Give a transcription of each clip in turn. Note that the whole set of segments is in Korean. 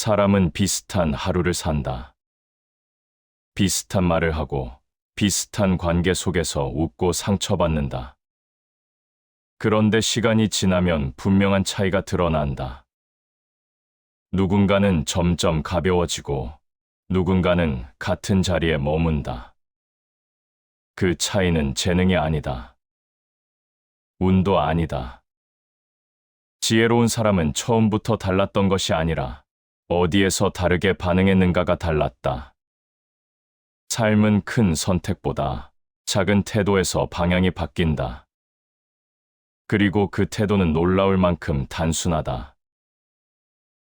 사람은 비슷한 하루를 산다. 비슷한 말을 하고 비슷한 관계 속에서 웃고 상처받는다. 그런데 시간이 지나면 분명한 차이가 드러난다. 누군가는 점점 가벼워지고 누군가는 같은 자리에 머문다. 그 차이는 재능이 아니다. 운도 아니다. 지혜로운 사람은 처음부터 달랐던 것이 아니라 어디에서 다르게 반응했는가가 달랐다. 삶은 큰 선택보다 작은 태도에서 방향이 바뀐다. 그리고 그 태도는 놀라울 만큼 단순하다.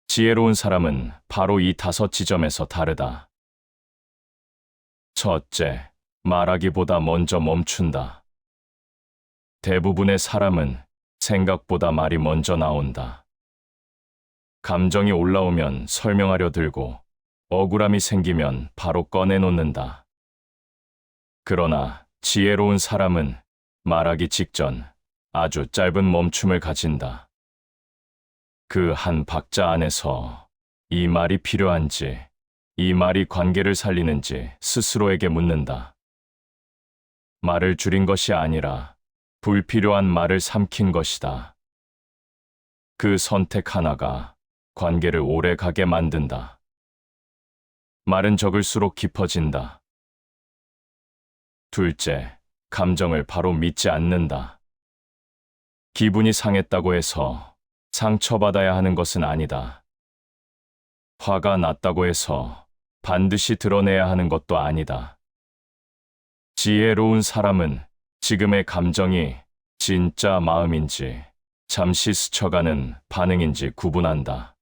지혜로운 사람은 바로 이 5지점에서 다르다. 첫째, 말하기보다 먼저 멈춘다. 대부분의 사람은 생각보다 말이 먼저 나온다. 감정이 올라오면 설명하려 들고 억울함이 생기면 바로 꺼내놓는다. 그러나 지혜로운 사람은 말하기 직전 아주 짧은 멈춤을 가진다. 그 한 박자 안에서 이 말이 필요한지, 이 말이 관계를 살리는지 스스로에게 묻는다. 말을 줄인 것이 아니라 불필요한 말을 삼킨 것이다. 그 선택 하나가 관계를 오래 가게 만든다. 말은 적을수록 깊어진다. 둘째, 감정을 바로 믿지 않는다. 기분이 상했다고 해서 상처받아야 하는 것은 아니다. 화가 났다고 해서 반드시 드러내야 하는 것도 아니다. 지혜로운 사람은 지금의 감정이 진짜 마음인지 잠시 스쳐가는 반응인지 구분한다.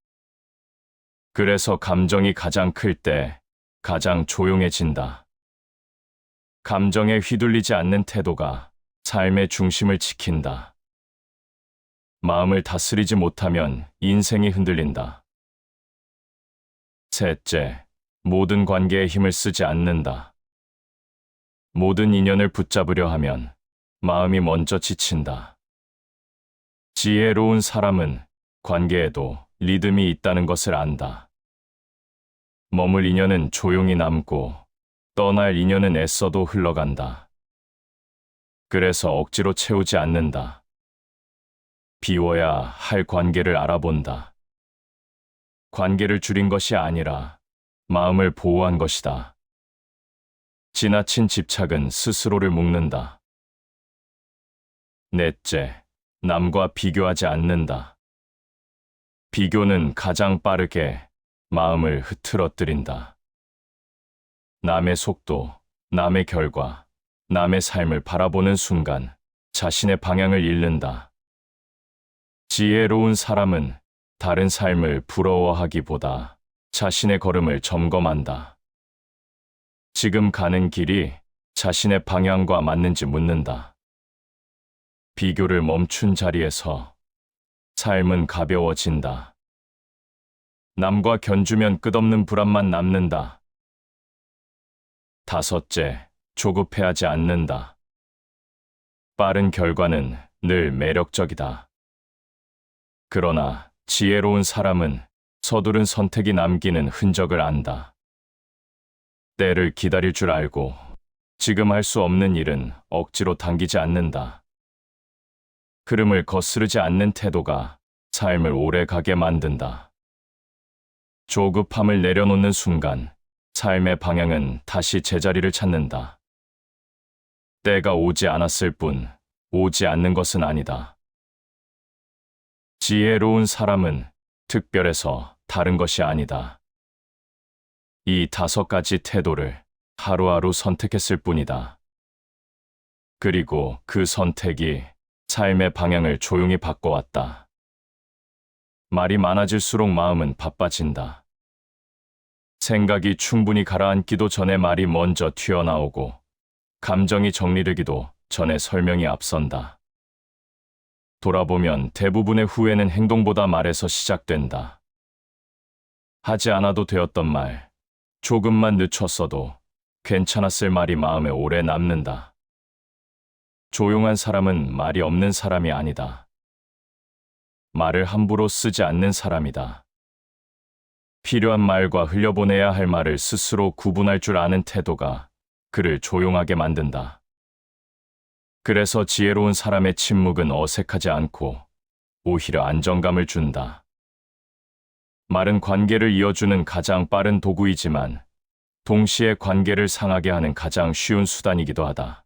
그래서 감정이 가장 클 때 가장 조용해진다. 감정에 휘둘리지 않는 태도가 삶의 중심을 지킨다. 마음을 다스리지 못하면 인생이 흔들린다. 셋째, 모든 관계에 힘을 쓰지 않는다. 모든 인연을 붙잡으려 하면 마음이 먼저 지친다. 지혜로운 사람은 관계에도 리듬이 있다는 것을 안다. 머물 인연은 조용히 남고 떠날 인연은 애써도 흘러간다. 그래서 억지로 채우지 않는다. 비워야 할 관계를 알아본다. 관계를 줄인 것이 아니라 마음을 보호한 것이다. 지나친 집착은 스스로를 묶는다. 넷째, 남과 비교하지 않는다. 비교는 가장 빠르게 마음을 흐트러뜨린다. 남의 속도, 남의 결과, 남의 삶을 바라보는 순간 자신의 방향을 잃는다. 지혜로운 사람은 다른 삶을 부러워하기보다 자신의 걸음을 점검한다. 지금 가는 길이 자신의 방향과 맞는지 묻는다. 비교를 멈춘 자리에서 삶은 가벼워진다. 남과 견주면 끝없는 불안만 남는다. 다섯째, 조급해하지 않는다. 빠른 결과는 늘 매력적이다. 그러나 지혜로운 사람은 서두른 선택이 남기는 흔적을 안다. 때를 기다릴 줄 알고 지금 할 수 없는 일은 억지로 당기지 않는다. 흐름을 거스르지 않는 태도가 삶을 오래 가게 만든다. 조급함을 내려놓는 순간 삶의 방향은 다시 제자리를 찾는다. 때가 오지 않았을 뿐 오지 않는 것은 아니다. 지혜로운 사람은 특별해서 다른 것이 아니다. 이 5가지 태도를 하루하루 선택했을 뿐이다. 그리고 그 선택이 삶의 방향을 조용히 바꿔왔다. 말이 많아질수록 마음은 바빠진다. 생각이 충분히 가라앉기도 전에 말이 먼저 튀어나오고 감정이 정리되기도 전에 설명이 앞선다. 돌아보면 대부분의 후회는 행동보다 말에서 시작된다. 하지 않아도 되었던 말, 조금만 늦췄어도 괜찮았을 말이 마음에 오래 남는다. 조용한 사람은 말이 없는 사람이 아니다. 말을 함부로 쓰지 않는 사람이다. 필요한 말과 흘려보내야 할 말을 스스로 구분할 줄 아는 태도가 그를 조용하게 만든다. 그래서 지혜로운 사람의 침묵은 어색하지 않고 오히려 안정감을 준다. 말은 관계를 이어주는 가장 빠른 도구이지만 동시에 관계를 상하게 하는 가장 쉬운 수단이기도 하다.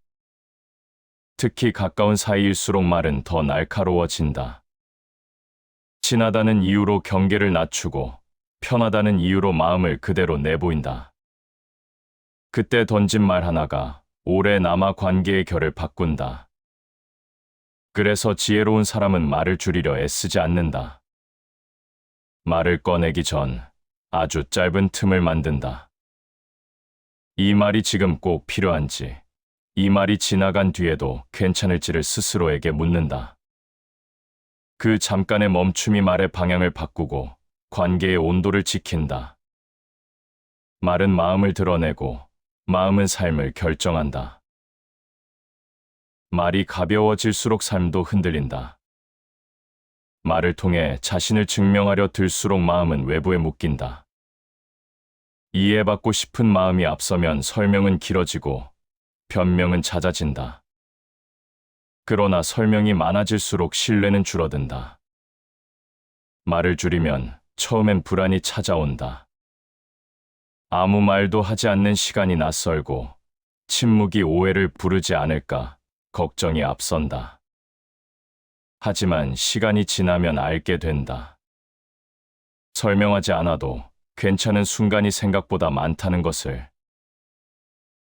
특히 가까운 사이일수록 말은 더 날카로워진다. 친하다는 이유로 경계를 낮추고 편하다는 이유로 마음을 그대로 내보인다. 그때 던진 말 하나가 오래 남아 관계의 결을 바꾼다. 그래서 지혜로운 사람은 말을 줄이려 애쓰지 않는다. 말을 꺼내기 전 아주 짧은 틈을 만든다. 이 말이 지금 꼭 필요한지, 이 말이 지나간 뒤에도 괜찮을지를 스스로에게 묻는다. 그 잠깐의 멈춤이 말의 방향을 바꾸고 관계의 온도를 지킨다. 말은 마음을 드러내고 마음은 삶을 결정한다. 말이 가벼워질수록 삶도 흔들린다. 말을 통해 자신을 증명하려 들수록 마음은 외부에 묶인다. 이해받고 싶은 마음이 앞서면 설명은 길어지고 변명은 잦아진다. 그러나 설명이 많아질수록 신뢰는 줄어든다. 말을 줄이면 처음엔 불안이 찾아온다. 아무 말도 하지 않는 시간이 낯설고 침묵이 오해를 부르지 않을까 걱정이 앞선다. 하지만 시간이 지나면 알게 된다. 설명하지 않아도 괜찮은 순간이 생각보다 많다는 것을.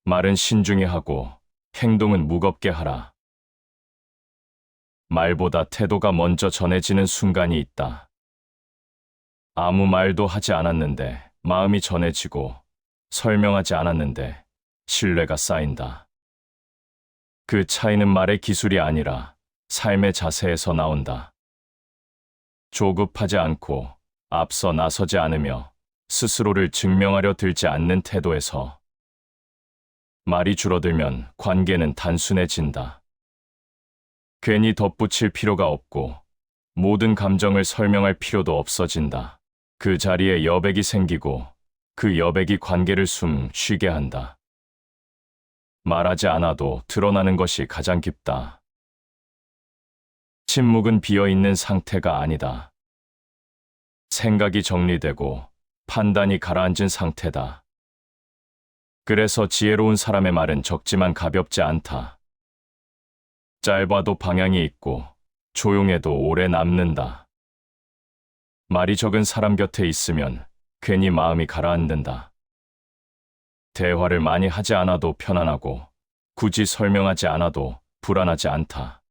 말은 신중히 하고 행동은 무겁게 하라. 말보다 태도가 먼저 전해지는 순간이 있다. 아무 말도 하지 않았는데 마음이 전해지고 설명하지 않았는데 신뢰가 쌓인다. 그 차이는 말의 기술이 아니라 삶의 자세에서 나온다. 조급하지 않고 앞서 나서지 않으며 스스로를 증명하려 들지 않는 태도에서. 말이 줄어들면 관계는 단순해진다. 괜히 덧붙일 필요가 없고 모든 감정을 설명할 필요도 없어진다. 그 자리에 여백이 생기고 그 여백이 관계를 숨 쉬게 한다. 말하지 않아도 드러나는 것이 가장 깊다. 침묵은 비어있는 상태가 아니다. 생각이 정리되고 판단이 가라앉은 상태다. 그래서 지혜로운 사람의 말은 적지만 가볍지 않다. 짧아도 방향이 있고 조용해도 오래 남는다. 말이 적은 사람 곁에 있으면 괜히 마음이 가라앉는다. 대화를 많이 하지 않아도 편안하고 굳이 설명하지 않아도 불안하지 않다.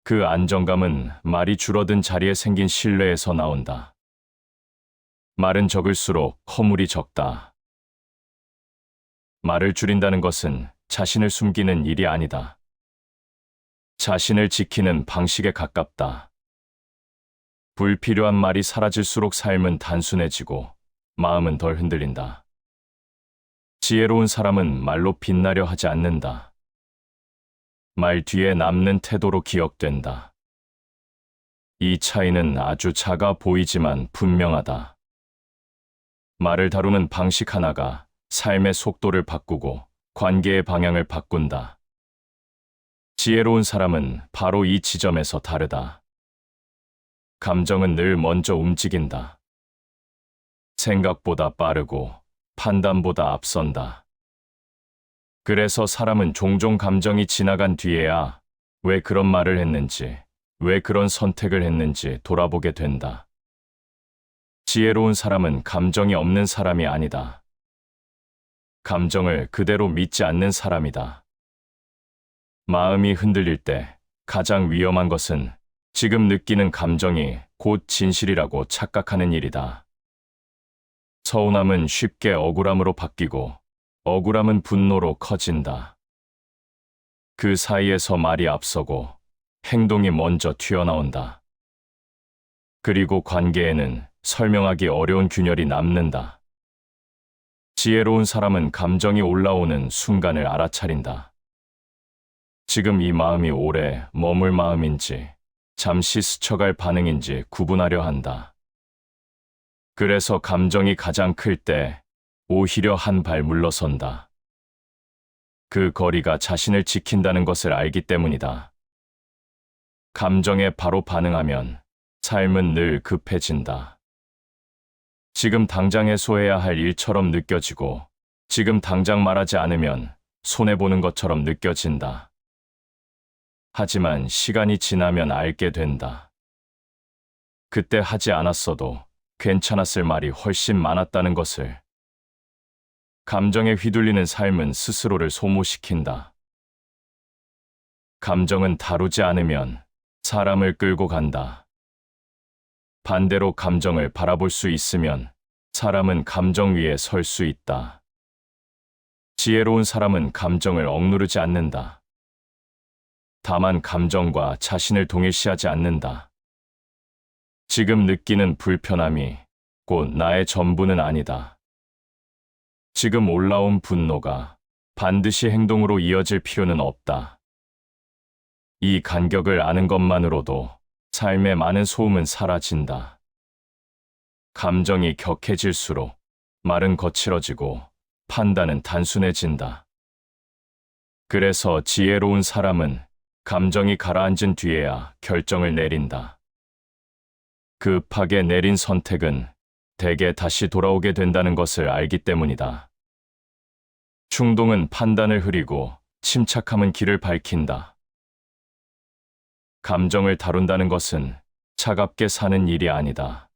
그 안정감은 말이 줄어든 자리에 생긴 신뢰에서 나온다. 말은 적을수록 허물이 적다. 말을 줄인다는 것은 자신을 숨기는 일이 아니다. 자신을 지키는 방식에 가깝다. 불필요한 말이 사라질수록 삶은 단순해지고 마음은 덜 흔들린다. 지혜로운 사람은 말로 빛나려 하지 않는다. 말 뒤에 남는 태도로 기억된다. 이 차이는 아주 작아 보이지만 분명하다. 말을 다루는 방식 하나가 삶의 속도를 바꾸고 관계의 방향을 바꾼다. 지혜로운 사람은 바로 이 지점에서 다르다. 감정은 늘 먼저 움직인다. 생각보다 빠르고 판단보다 앞선다. 그래서 사람은 종종 감정이 지나간 뒤에야 왜 그런 말을 했는지, 왜 그런 선택을 했는지 돌아보게 된다. 지혜로운 사람은 감정이 없는 사람이 아니다. 감정을 그대로 믿지 않는 사람이다. 마음이 흔들릴 때 가장 위험한 것은 지금 느끼는 감정이 곧 진실이라고 착각하는 일이다. 서운함은 쉽게 억울함으로 바뀌고 억울함은 분노로 커진다. 그 사이에서 말이 앞서고 행동이 먼저 튀어나온다. 그리고 관계에는 설명하기 어려운 균열이 남는다. 지혜로운 사람은 감정이 올라오는 순간을 알아차린다. 지금 이 마음이 오래 머물 마음인지 잠시 스쳐갈 반응인지 구분하려 한다. 그래서 감정이 가장 클 때 오히려 한 발 물러선다. 그 거리가 자신을 지킨다는 것을 알기 때문이다. 감정에 바로 반응하면 삶은 늘 급해진다. 지금 당장 해소해야 할 일처럼 느껴지고 지금 당장 말하지 않으면 손해보는 것처럼 느껴진다. 하지만 시간이 지나면 알게 된다. 그때 하지 않았어도 괜찮았을 말이 훨씬 많았다는 것을. 감정에 휘둘리는 삶은 스스로를 소모시킨다. 감정은 다루지 않으면 사람을 끌고 간다. 반대로 감정을 바라볼 수 있으면 사람은 감정 위에 설 수 있다. 지혜로운 사람은 감정을 억누르지 않는다. 다만 감정과 자신을 동일시하지 않는다. 지금 느끼는 불편함이 곧 나의 전부는 아니다. 지금 올라온 분노가 반드시 행동으로 이어질 필요는 없다. 이 간격을 아는 것만으로도 삶의 많은 소음은 사라진다. 감정이 격해질수록 말은 거칠어지고 판단은 단순해진다. 그래서 지혜로운 사람은 감정이 가라앉은 뒤에야 결정을 내린다. 급하게 내린 선택은 대개 다시 돌아오게 된다는 것을 알기 때문이다. 충동은 판단을 흐리고 침착함은 길을 밝힌다. 감정을 다룬다는 것은 차갑게 사는 일이 아니다.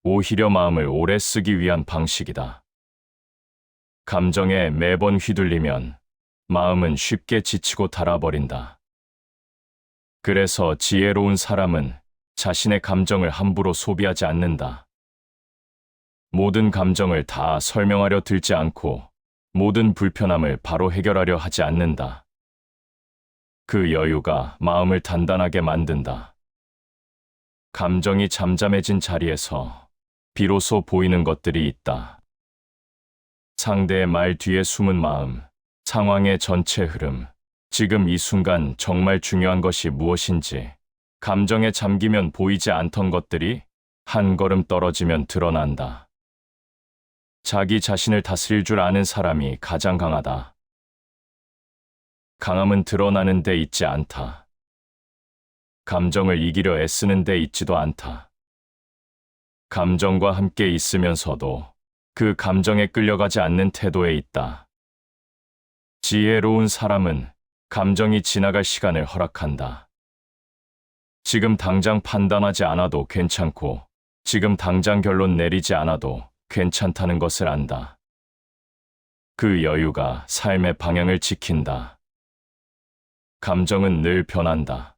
오히려 마음을 오래 쓰기 위한 방식이다. 감정에 매번 휘둘리면 마음은 쉽게 지치고 닳아버린다. 그래서 지혜로운 사람은 자신의 감정을 함부로 소비하지 않는다. 모든 감정을 다 설명하려 들지 않고 모든 불편함을 바로 해결하려 하지 않는다. 그 여유가 마음을 단단하게 만든다. 감정이 잠잠해진 자리에서 비로소 보이는 것들이 있다. 상대의 말 뒤에 숨은 마음, 상황의 전체 흐름, 지금 이 순간 정말 중요한 것이 무엇인지, 감정에 잠기면 보이지 않던 것들이 한 걸음 떨어지면 드러난다. 자기 자신을 다스릴 줄 아는 사람이 가장 강하다. 강함은 드러나는 데 있지 않다. 감정을 이기려 애쓰는 데 있지도 않다. 감정과 함께 있으면서도 그 감정에 끌려가지 않는 태도에 있다. 지혜로운 사람은 감정이 지나갈 시간을 허락한다. 지금 당장 판단하지 않아도 괜찮고, 지금 당장 결론 내리지 않아도 괜찮다는 것을 안다. 그 여유가 삶의 방향을 지킨다. 감정은 늘 변한다.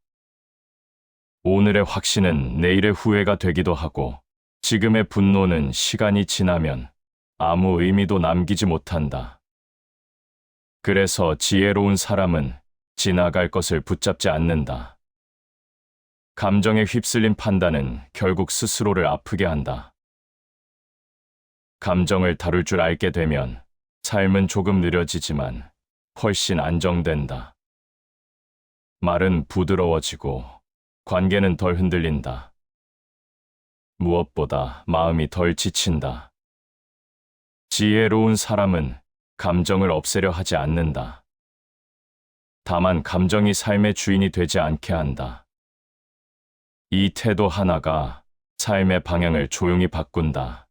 오늘의 확신은 내일의 후회가 되기도 하고, 지금의 분노는 시간이 지나면 아무 의미도 남기지 못한다. 그래서 지혜로운 사람은 지나갈 것을 붙잡지 않는다. 감정에 휩쓸린 판단은 결국 스스로를 아프게 한다. 감정을 다룰 줄 알게 되면 삶은 조금 느려지지만 훨씬 안정된다. 말은 부드러워지고 관계는 덜 흔들린다. 무엇보다 마음이 덜 지친다. 지혜로운 사람은 감정을 없애려 하지 않는다. 다만 감정이 삶의 주인이 되지 않게 한다. 이 태도 하나가 삶의 방향을 조용히 바꾼다.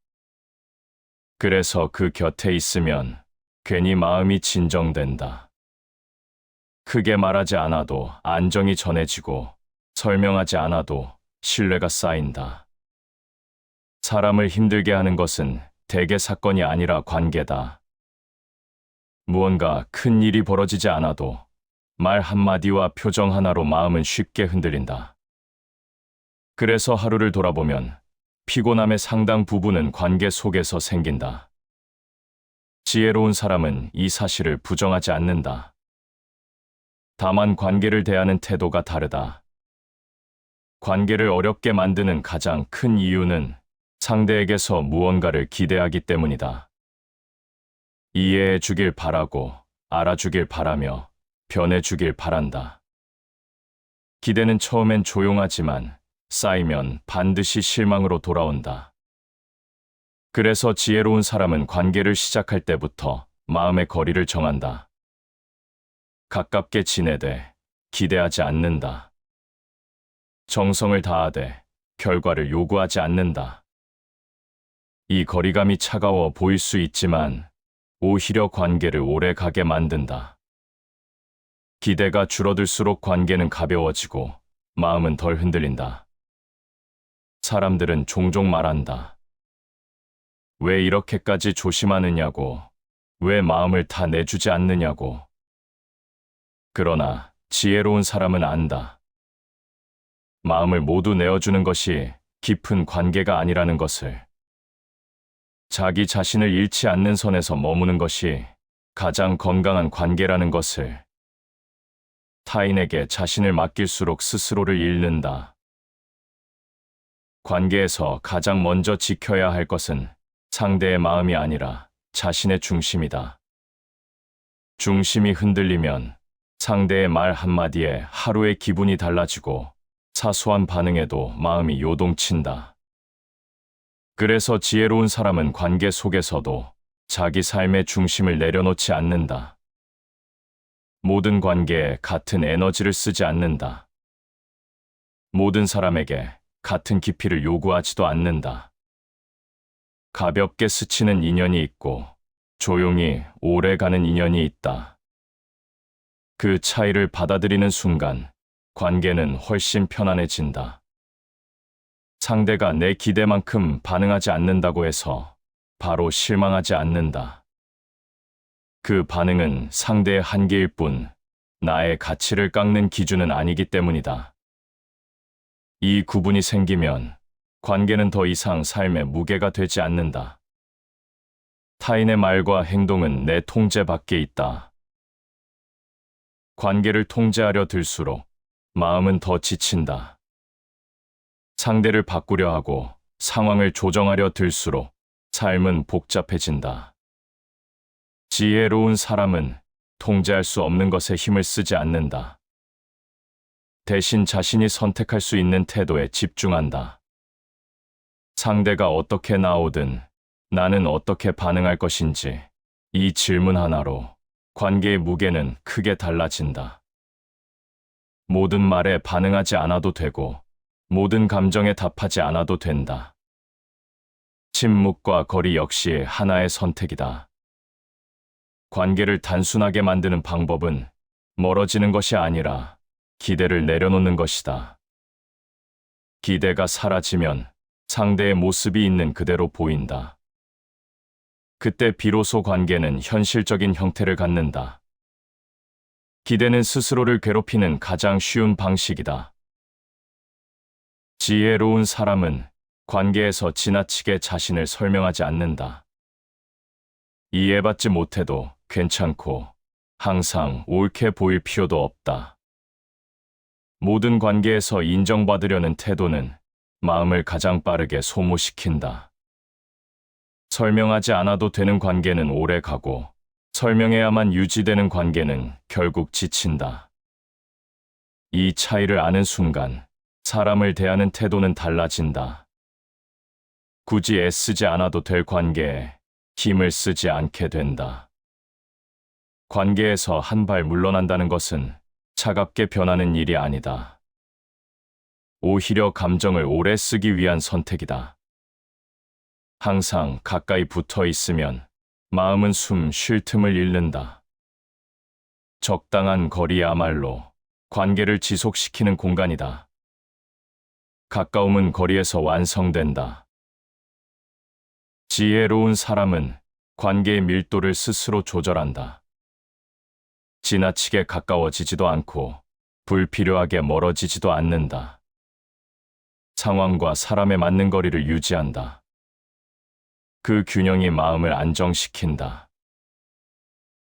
그래서 그 곁에 있으면 괜히 마음이 진정된다. 크게 말하지 않아도 안정이 전해지고 설명하지 않아도 신뢰가 쌓인다. 사람을 힘들게 하는 것은 대개 사건이 아니라 관계다. 무언가 큰 일이 벌어지지 않아도 말 한마디와 표정 하나로 마음은 쉽게 흔들린다. 그래서 하루를 돌아보면 피곤함의 상당 부분은 관계 속에서 생긴다. 지혜로운 사람은 이 사실을 부정하지 않는다. 다만 관계를 대하는 태도가 다르다. 관계를 어렵게 만드는 가장 큰 이유는 상대에게서 무언가를 기대하기 때문이다. 이해해 주길 바라고, 알아주길 바라며, 변해 주길 바란다. 기대는 처음엔 조용하지만 쌓이면 반드시 실망으로 돌아온다. 그래서 지혜로운 사람은 관계를 시작할 때부터 마음의 거리를 정한다. 가깝게 지내되 기대하지 않는다. 정성을 다하되 결과를 요구하지 않는다. 이 거리감이 차가워 보일 수 있지만 오히려 관계를 오래 가게 만든다. 기대가 줄어들수록 관계는 가벼워지고 마음은 덜 흔들린다. 사람들은 종종 말한다. 왜 이렇게까지 조심하느냐고, 왜 마음을 다 내주지 않느냐고. 그러나 지혜로운 사람은 안다. 마음을 모두 내어주는 것이 깊은 관계가 아니라는 것을. 자기 자신을 잃지 않는 선에서 머무는 것이 가장 건강한 관계라는 것을. 타인에게 자신을 맡길수록 스스로를 잃는다. 관계에서 가장 먼저 지켜야 할 것은 상대의 마음이 아니라 자신의 중심이다. 중심이 흔들리면 상대의 말 한마디에 하루의 기분이 달라지고 사소한 반응에도 마음이 요동친다. 그래서 지혜로운 사람은 관계 속에서도 자기 삶의 중심을 내려놓지 않는다. 모든 관계에 같은 에너지를 쓰지 않는다. 모든 사람에게 같은 깊이를 요구하지도 않는다. 가볍게 스치는 인연이 있고 조용히 오래가는 인연이 있다. 그 차이를 받아들이는 순간 관계는 훨씬 편안해진다. 상대가 내 기대만큼 반응하지 않는다고 해서 바로 실망하지 않는다. 그 반응은 상대의 한계일 뿐 나의 가치를 깎는 기준은 아니기 때문이다. 이 구분이 생기면 관계는 더 이상 삶의 무게가 되지 않는다. 타인의 말과 행동은 내 통제 밖에 있다. 관계를 통제하려 들수록 마음은 더 지친다. 상대를 바꾸려 하고 상황을 조정하려 들수록 삶은 복잡해진다. 지혜로운 사람은 통제할 수 없는 것에 힘을 쓰지 않는다. 대신 자신이 선택할 수 있는 태도에 집중한다. 상대가 어떻게 나오든 나는 어떻게 반응할 것인지 이 질문 하나로 관계의 무게는 크게 달라진다. 모든 말에 반응하지 않아도 되고 모든 감정에 답하지 않아도 된다. 침묵과 거리 역시 하나의 선택이다. 관계를 단순하게 만드는 방법은 멀어지는 것이 아니라 기대를 내려놓는 것이다. 기대가 사라지면 상대의 모습이 있는 그대로 보인다. 그때 비로소 관계는 현실적인 형태를 갖는다. 기대는 스스로를 괴롭히는 가장 쉬운 방식이다. 지혜로운 사람은 관계에서 지나치게 자신을 설명하지 않는다. 이해받지 못해도 괜찮고 항상 옳게 보일 필요도 없다. 모든 관계에서 인정받으려는 태도는 마음을 가장 빠르게 소모시킨다. 설명하지 않아도 되는 관계는 오래 가고 설명해야만 유지되는 관계는 결국 지친다. 이 차이를 아는 순간 사람을 대하는 태도는 달라진다. 굳이 애쓰지 않아도 될 관계에 힘을 쓰지 않게 된다. 관계에서 한 발 물러난다는 것은 차갑게 변하는 일이 아니다. 오히려 감정을 오래 쓰기 위한 선택이다. 항상 가까이 붙어 있으면 마음은 숨 쉴 틈을 잃는다. 적당한 거리야말로 관계를 지속시키는 공간이다. 가까움은 거리에서 완성된다. 지혜로운 사람은 관계의 밀도를 스스로 조절한다. 지나치게 가까워지지도 않고 불필요하게 멀어지지도 않는다. 상황과 사람에 맞는 거리를 유지한다. 그 균형이 마음을 안정시킨다.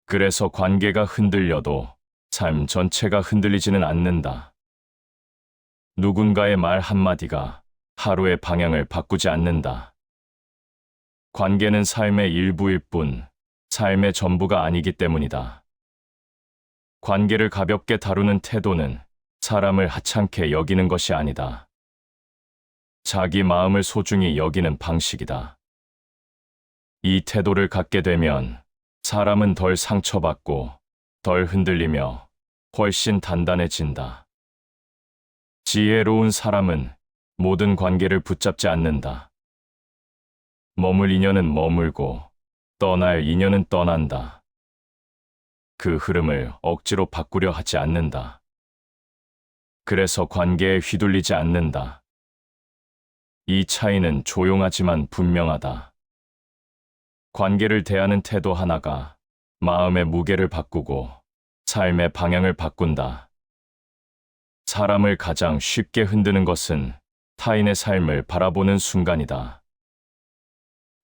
그래서 관계가 흔들려도 삶 전체가 흔들리지는 않는다. 누군가의 말 한마디가 하루의 방향을 바꾸지 않는다. 관계는 삶의 일부일 뿐 삶의 전부가 아니기 때문이다. 관계를 가볍게 다루는 태도는 사람을 하찮게 여기는 것이 아니다. 자기 마음을 소중히 여기는 방식이다. 이 태도를 갖게 되면 사람은 덜 상처받고 덜 흔들리며 훨씬 단단해진다. 지혜로운 사람은 모든 관계를 붙잡지 않는다. 머물 인연은 머물고 떠날 인연은 떠난다. 그 흐름을 억지로 바꾸려 하지 않는다. 그래서 관계에 휘둘리지 않는다. 이 차이는 조용하지만 분명하다. 관계를 대하는 태도 하나가 마음의 무게를 바꾸고 삶의 방향을 바꾼다. 사람을 가장 쉽게 흔드는 것은 타인의 삶을 바라보는 순간이다.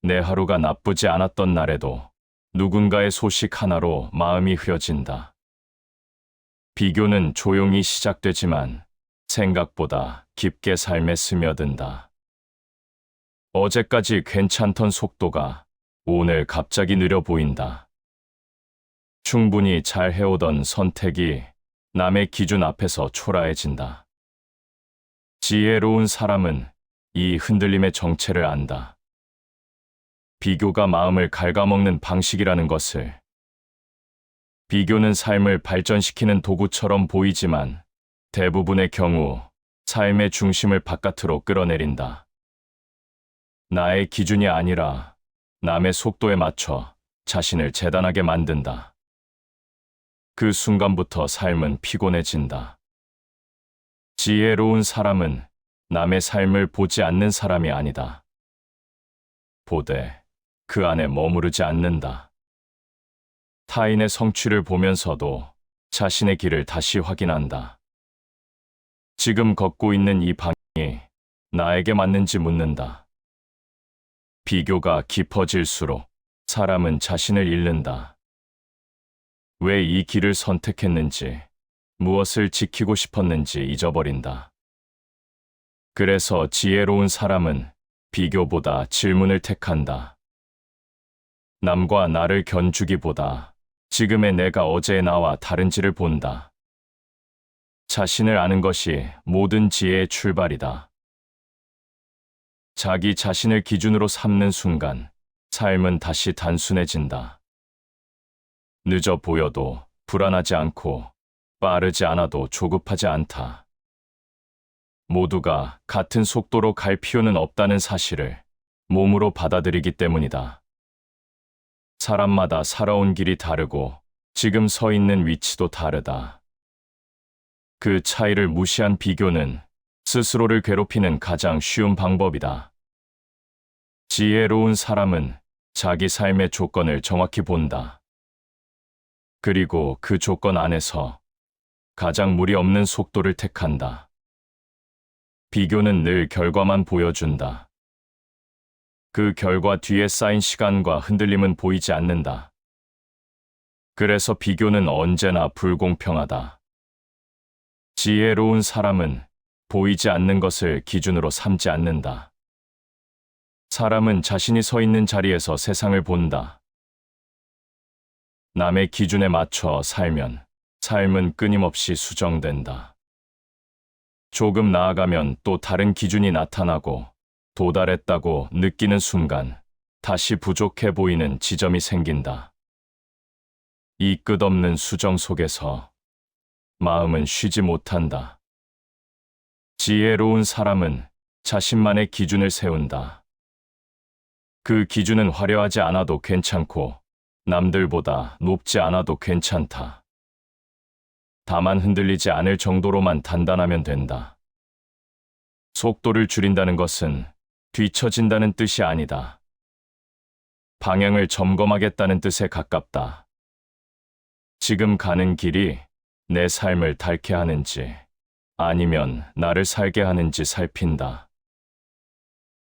내 하루가 나쁘지 않았던 날에도 누군가의 소식 하나로 마음이 흐려진다. 비교는 조용히 시작되지만 생각보다 깊게 삶에 스며든다. 어제까지 괜찮던 속도가 오늘 갑자기 느려 보인다. 충분히 잘 해오던 선택이 남의 기준 앞에서 초라해진다. 지혜로운 사람은 이 흔들림의 정체를 안다. 비교가 마음을 갉아먹는 방식이라는 것을. 비교는 삶을 발전시키는 도구처럼 보이지만 대부분의 경우 삶의 중심을 바깥으로 끌어내린다. 나의 기준이 아니라 남의 속도에 맞춰 자신을 재단하게 만든다. 그 순간부터 삶은 피곤해진다. 지혜로운 사람은 남의 삶을 보지 않는 사람이 아니다. 보되 그 안에 머무르지 않는다. 타인의 성취를 보면서도 자신의 길을 다시 확인한다. 지금 걷고 있는 이 방향이 나에게 맞는지 묻는다. 비교가 깊어질수록 사람은 자신을 잃는다. 왜 이 길을 선택했는지, 무엇을 지키고 싶었는지 잊어버린다. 그래서 지혜로운 사람은 비교보다 질문을 택한다. 남과 나를 견주기보다 지금의 내가 어제의 나와 다른지를 본다. 자신을 아는 것이 모든 지혜의 출발이다. 자기 자신을 기준으로 삼는 순간 삶은 다시 단순해진다. 늦어 보여도 불안하지 않고 빠르지 않아도 조급하지 않다. 모두가 같은 속도로 갈 필요는 없다는 사실을 몸으로 받아들이기 때문이다. 사람마다 살아온 길이 다르고 지금 서 있는 위치도 다르다. 그 차이를 무시한 비교는 스스로를 괴롭히는 가장 쉬운 방법이다. 지혜로운 사람은 자기 삶의 조건을 정확히 본다. 그리고 그 조건 안에서 가장 무리 없는 속도를 택한다. 비교는 늘 결과만 보여준다. 그 결과 뒤에 쌓인 시간과 흔들림은 보이지 않는다. 그래서 비교는 언제나 불공평하다. 지혜로운 사람은 보이지 않는 것을 기준으로 삼지 않는다. 사람은 자신이 서 있는 자리에서 세상을 본다. 남의 기준에 맞춰 살면 삶은 끊임없이 수정된다. 조금 나아가면 또 다른 기준이 나타나고 도달했다고 느끼는 순간 다시 부족해 보이는 지점이 생긴다. 이 끝없는 수정 속에서 마음은 쉬지 못한다. 지혜로운 사람은 자신만의 기준을 세운다. 그 기준은 화려하지 않아도 괜찮고 남들보다 높지 않아도 괜찮다. 다만 흔들리지 않을 정도로만 단단하면 된다. 속도를 줄인다는 것은 뒤처진다는 뜻이 아니다. 방향을 점검하겠다는 뜻에 가깝다. 지금 가는 길이 내 삶을 닳게 하는지 아니면 나를 살게 하는지 살핀다.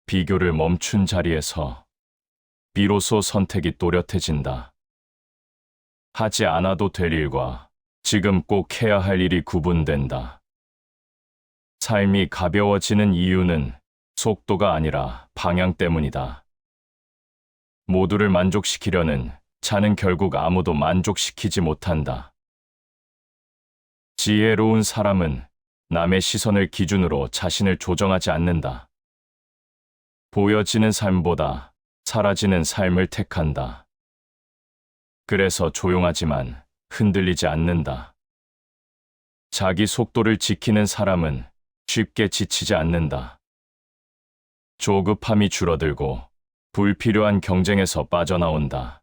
비교를 멈춘 자리에서 비로소 선택이 또렷해진다. 하지 않아도 될 일과 지금 꼭 해야 할 일이 구분된다. 삶이 가벼워지는 이유는 속도가 아니라 방향 때문이다. 모두를 만족시키려는 자는 결국 아무도 만족시키지 못한다. 지혜로운 사람은 남의 시선을 기준으로 자신을 조정하지 않는다. 보여지는 삶보다 사라지는 삶을 택한다. 그래서 조용하지만 흔들리지 않는다. 자기 속도를 지키는 사람은 쉽게 지치지 않는다. 조급함이 줄어들고 불필요한 경쟁에서 빠져나온다.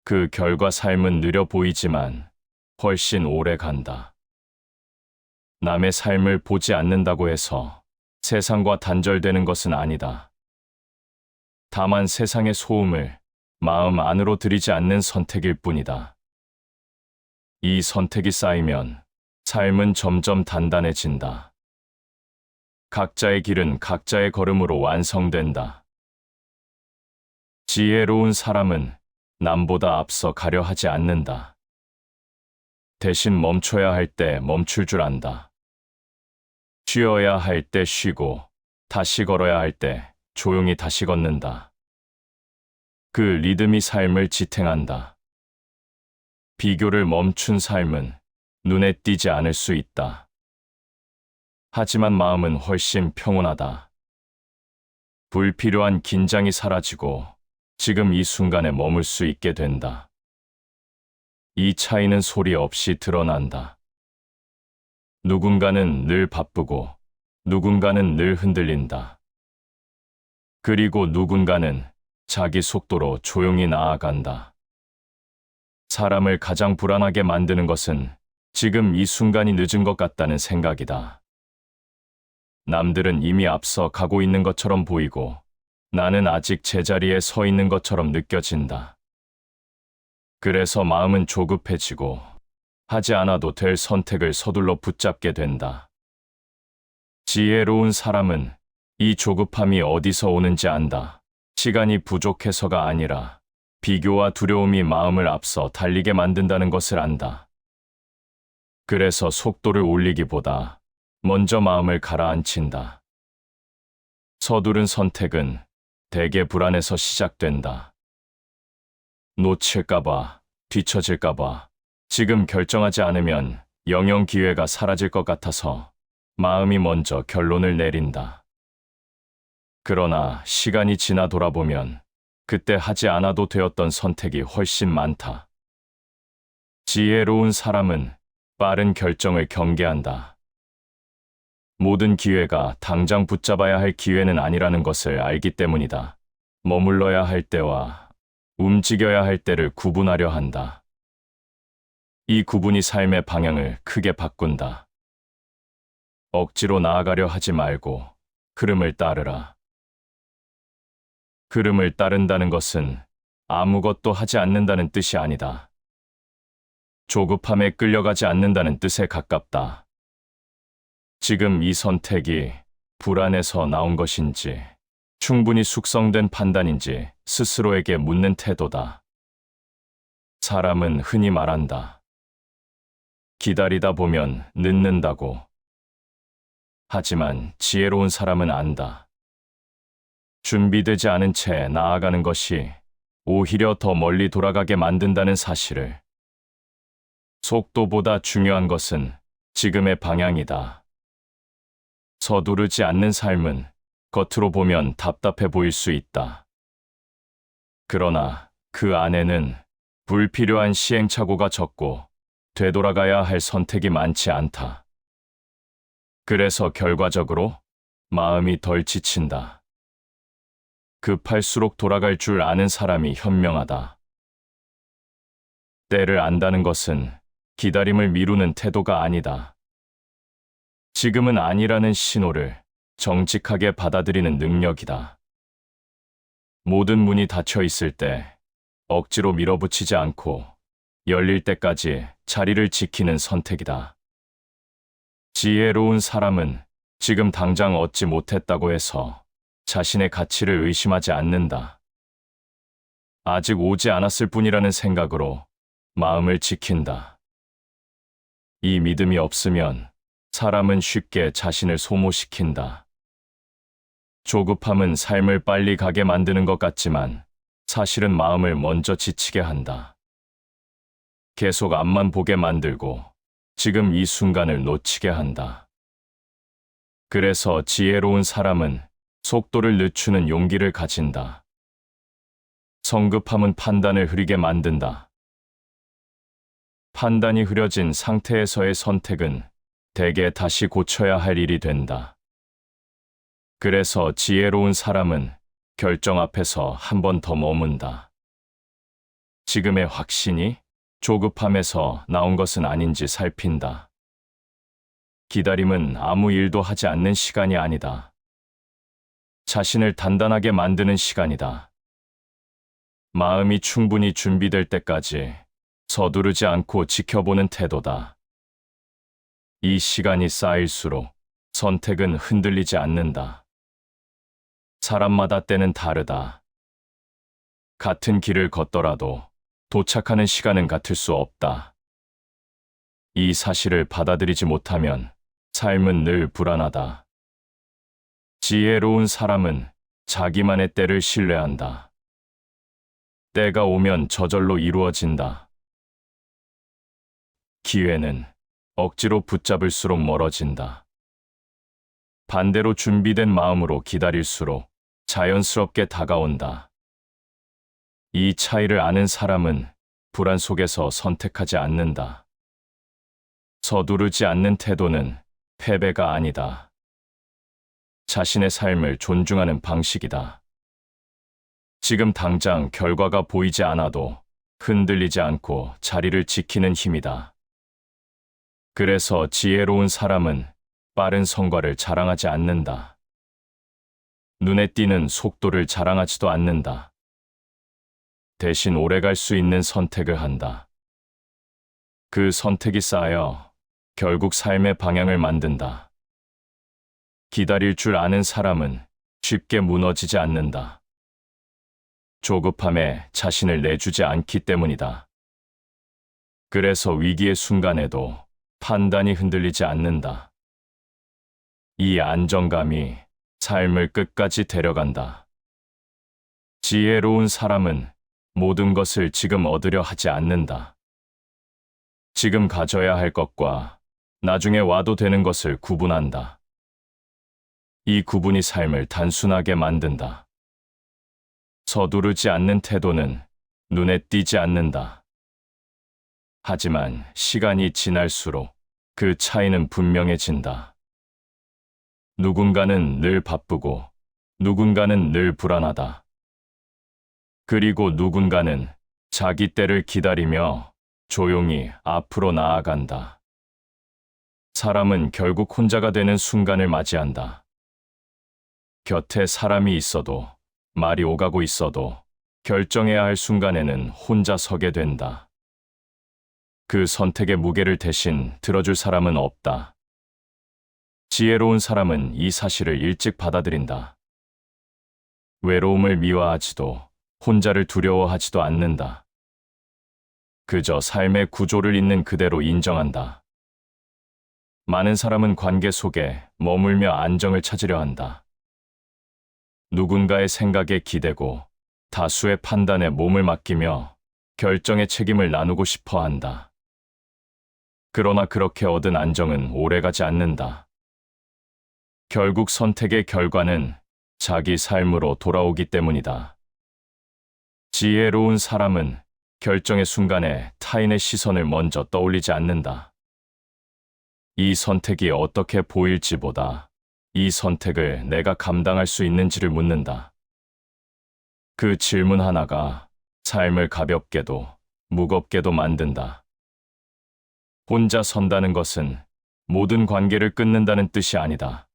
그 결과 삶은 느려 보이지만 훨씬 오래 간다. 남의 삶을 보지 않는다고 해서 세상과 단절되는 것은 아니다. 다만 세상의 소음을 마음 안으로 들이지 않는 선택일 뿐이다. 이 선택이 쌓이면 삶은 점점 단단해진다. 각자의 길은 각자의 걸음으로 완성된다. 지혜로운 사람은 남보다 앞서 가려 하지 않는다. 대신 멈춰야 할 때 멈출 줄 안다. 쉬어야 할 때 쉬고 다시 걸어야 할 때 조용히 다시 걷는다. 그 리듬이 삶을 지탱한다. 비교를 멈춘 삶은 눈에 띄지 않을 수 있다. 하지만 마음은 훨씬 평온하다. 불필요한 긴장이 사라지고 지금 이 순간에 머물 수 있게 된다. 이 차이는 소리 없이 드러난다. 누군가는 늘 바쁘고 누군가는 늘 흔들린다. 그리고 누군가는 자기 속도로 조용히 나아간다. 사람을 가장 불안하게 만드는 것은 지금 이 순간이 늦은 것 같다는 생각이다. 남들은 이미 앞서 가고 있는 것처럼 보이고 나는 아직 제자리에 서 있는 것처럼 느껴진다. 그래서 마음은 조급해지고 하지 않아도 될 선택을 서둘러 붙잡게 된다. 지혜로운 사람은 이 조급함이 어디서 오는지 안다. 시간이 부족해서가 아니라 비교와 두려움이 마음을 앞서 달리게 만든다는 것을 안다. 그래서 속도를 올리기보다 먼저 마음을 가라앉힌다. 서두른 선택은 대개 불안에서 시작된다. 놓칠까봐, 뒤처질까봐, 지금 결정하지 않으면 영영 기회가 사라질 것 같아서 마음이 먼저 결론을 내린다. 그러나 시간이 지나 돌아보면 그때 하지 않아도 되었던 선택이 훨씬 많다. 지혜로운 사람은 빠른 결정을 경계한다. 모든 기회가 당장 붙잡아야 할 기회는 아니라는 것을 알기 때문이다. 머물러야 할 때와 움직여야 할 때를 구분하려 한다. 이 구분이 삶의 방향을 크게 바꾼다. 억지로 나아가려 하지 말고 흐름을 따르라. 흐름을 따른다는 것은 아무것도 하지 않는다는 뜻이 아니다. 조급함에 끌려가지 않는다는 뜻에 가깝다. 지금 이 선택이 불안에서 나온 것인지, 충분히 숙성된 판단인지 스스로에게 묻는 태도다. 사람은 흔히 말한다. 기다리다 보면 늦는다고. 하지만 지혜로운 사람은 안다. 준비되지 않은 채 나아가는 것이 오히려 더 멀리 돌아가게 만든다는 사실을. 속도보다 중요한 것은 지금의 방향이다. 서두르지 않는 삶은 겉으로 보면 답답해 보일 수 있다. 그러나 그 안에는 불필요한 시행착오가 적고 되돌아가야 할 선택이 많지 않다. 그래서 결과적으로 마음이 덜 지친다. 급할수록 돌아갈 줄 아는 사람이 현명하다. 때를 안다는 것은 기다림을 미루는 태도가 아니다. 지금은 아니라는 신호를 정직하게 받아들이는 능력이다. 모든 문이 닫혀 있을 때 억지로 밀어붙이지 않고 열릴 때까지 자리를 지키는 선택이다. 지혜로운 사람은 지금 당장 얻지 못했다고 해서 자신의 가치를 의심하지 않는다. 아직 오지 않았을 뿐이라는 생각으로 마음을 지킨다. 이 믿음이 없으면 사람은 쉽게 자신을 소모시킨다. 조급함은 삶을 빨리 가게 만드는 것 같지만 사실은 마음을 먼저 지치게 한다. 계속 앞만 보게 만들고 지금 이 순간을 놓치게 한다. 그래서 지혜로운 사람은 속도를 늦추는 용기를 가진다. 성급함은 판단을 흐리게 만든다. 판단이 흐려진 상태에서의 선택은 대개 다시 고쳐야 할 일이 된다. 그래서 지혜로운 사람은 결정 앞에서 한 번 더 머문다. 지금의 확신이 조급함에서 나온 것은 아닌지 살핀다. 기다림은 아무 일도 하지 않는 시간이 아니다. 자신을 단단하게 만드는 시간이다. 마음이 충분히 준비될 때까지 서두르지 않고 지켜보는 태도다. 이 시간이 쌓일수록 선택은 흔들리지 않는다. 사람마다 때는 다르다. 같은 길을 걷더라도 도착하는 시간은 같을 수 없다. 이 사실을 받아들이지 못하면 삶은 늘 불안하다. 지혜로운 사람은 자기만의 때를 신뢰한다. 때가 오면 저절로 이루어진다. 기회는 억지로 붙잡을수록 멀어진다. 반대로 준비된 마음으로 기다릴수록 자연스럽게 다가온다. 이 차이를 아는 사람은 불안 속에서 선택하지 않는다. 서두르지 않는 태도는 패배가 아니다. 자신의 삶을 존중하는 방식이다. 지금 당장 결과가 보이지 않아도 흔들리지 않고 자리를 지키는 힘이다. 그래서 지혜로운 사람은 빠른 성과를 자랑하지 않는다. 눈에 띄는 속도를 자랑하지도 않는다. 대신 오래갈 수 있는 선택을 한다. 그 선택이 쌓여 결국 삶의 방향을 만든다. 기다릴 줄 아는 사람은 쉽게 무너지지 않는다. 조급함에 자신을 내주지 않기 때문이다. 그래서 위기의 순간에도 판단이 흔들리지 않는다. 이 안정감이 삶을 끝까지 데려간다. 지혜로운 사람은 모든 것을 지금 얻으려 하지 않는다. 지금 가져야 할 것과 나중에 와도 되는 것을 구분한다. 이 구분이 삶을 단순하게 만든다. 서두르지 않는 태도는 눈에 띄지 않는다. 하지만 시간이 지날수록 그 차이는 분명해진다. 누군가는 늘 바쁘고 누군가는 늘 불안하다. 그리고 누군가는 자기 때를 기다리며 조용히 앞으로 나아간다. 사람은 결국 혼자가 되는 순간을 맞이한다. 곁에 사람이 있어도, 말이 오가고 있어도 결정해야 할 순간에는 혼자 서게 된다. 그 선택의 무게를 대신 들어줄 사람은 없다. 지혜로운 사람은 이 사실을 일찍 받아들인다. 외로움을 미화하지도 혼자를 두려워하지도 않는다. 그저 삶의 구조를 있는 그대로 인정한다. 많은 사람은 관계 속에 머물며 안정을 찾으려 한다. 누군가의 생각에 기대고 다수의 판단에 몸을 맡기며 결정의 책임을 나누고 싶어 한다. 그러나 그렇게 얻은 안정은 오래가지 않는다. 결국 선택의 결과는 자기 삶으로 돌아오기 때문이다. 지혜로운 사람은 결정의 순간에 타인의 시선을 먼저 떠올리지 않는다. 이 선택이 어떻게 보일지보다 이 선택을 내가 감당할 수 있는지를 묻는다. 그 질문 하나가 삶을 가볍게도 무겁게도 만든다. 혼자 선다는 것은 모든 관계를 끊는다는 뜻이 아니다.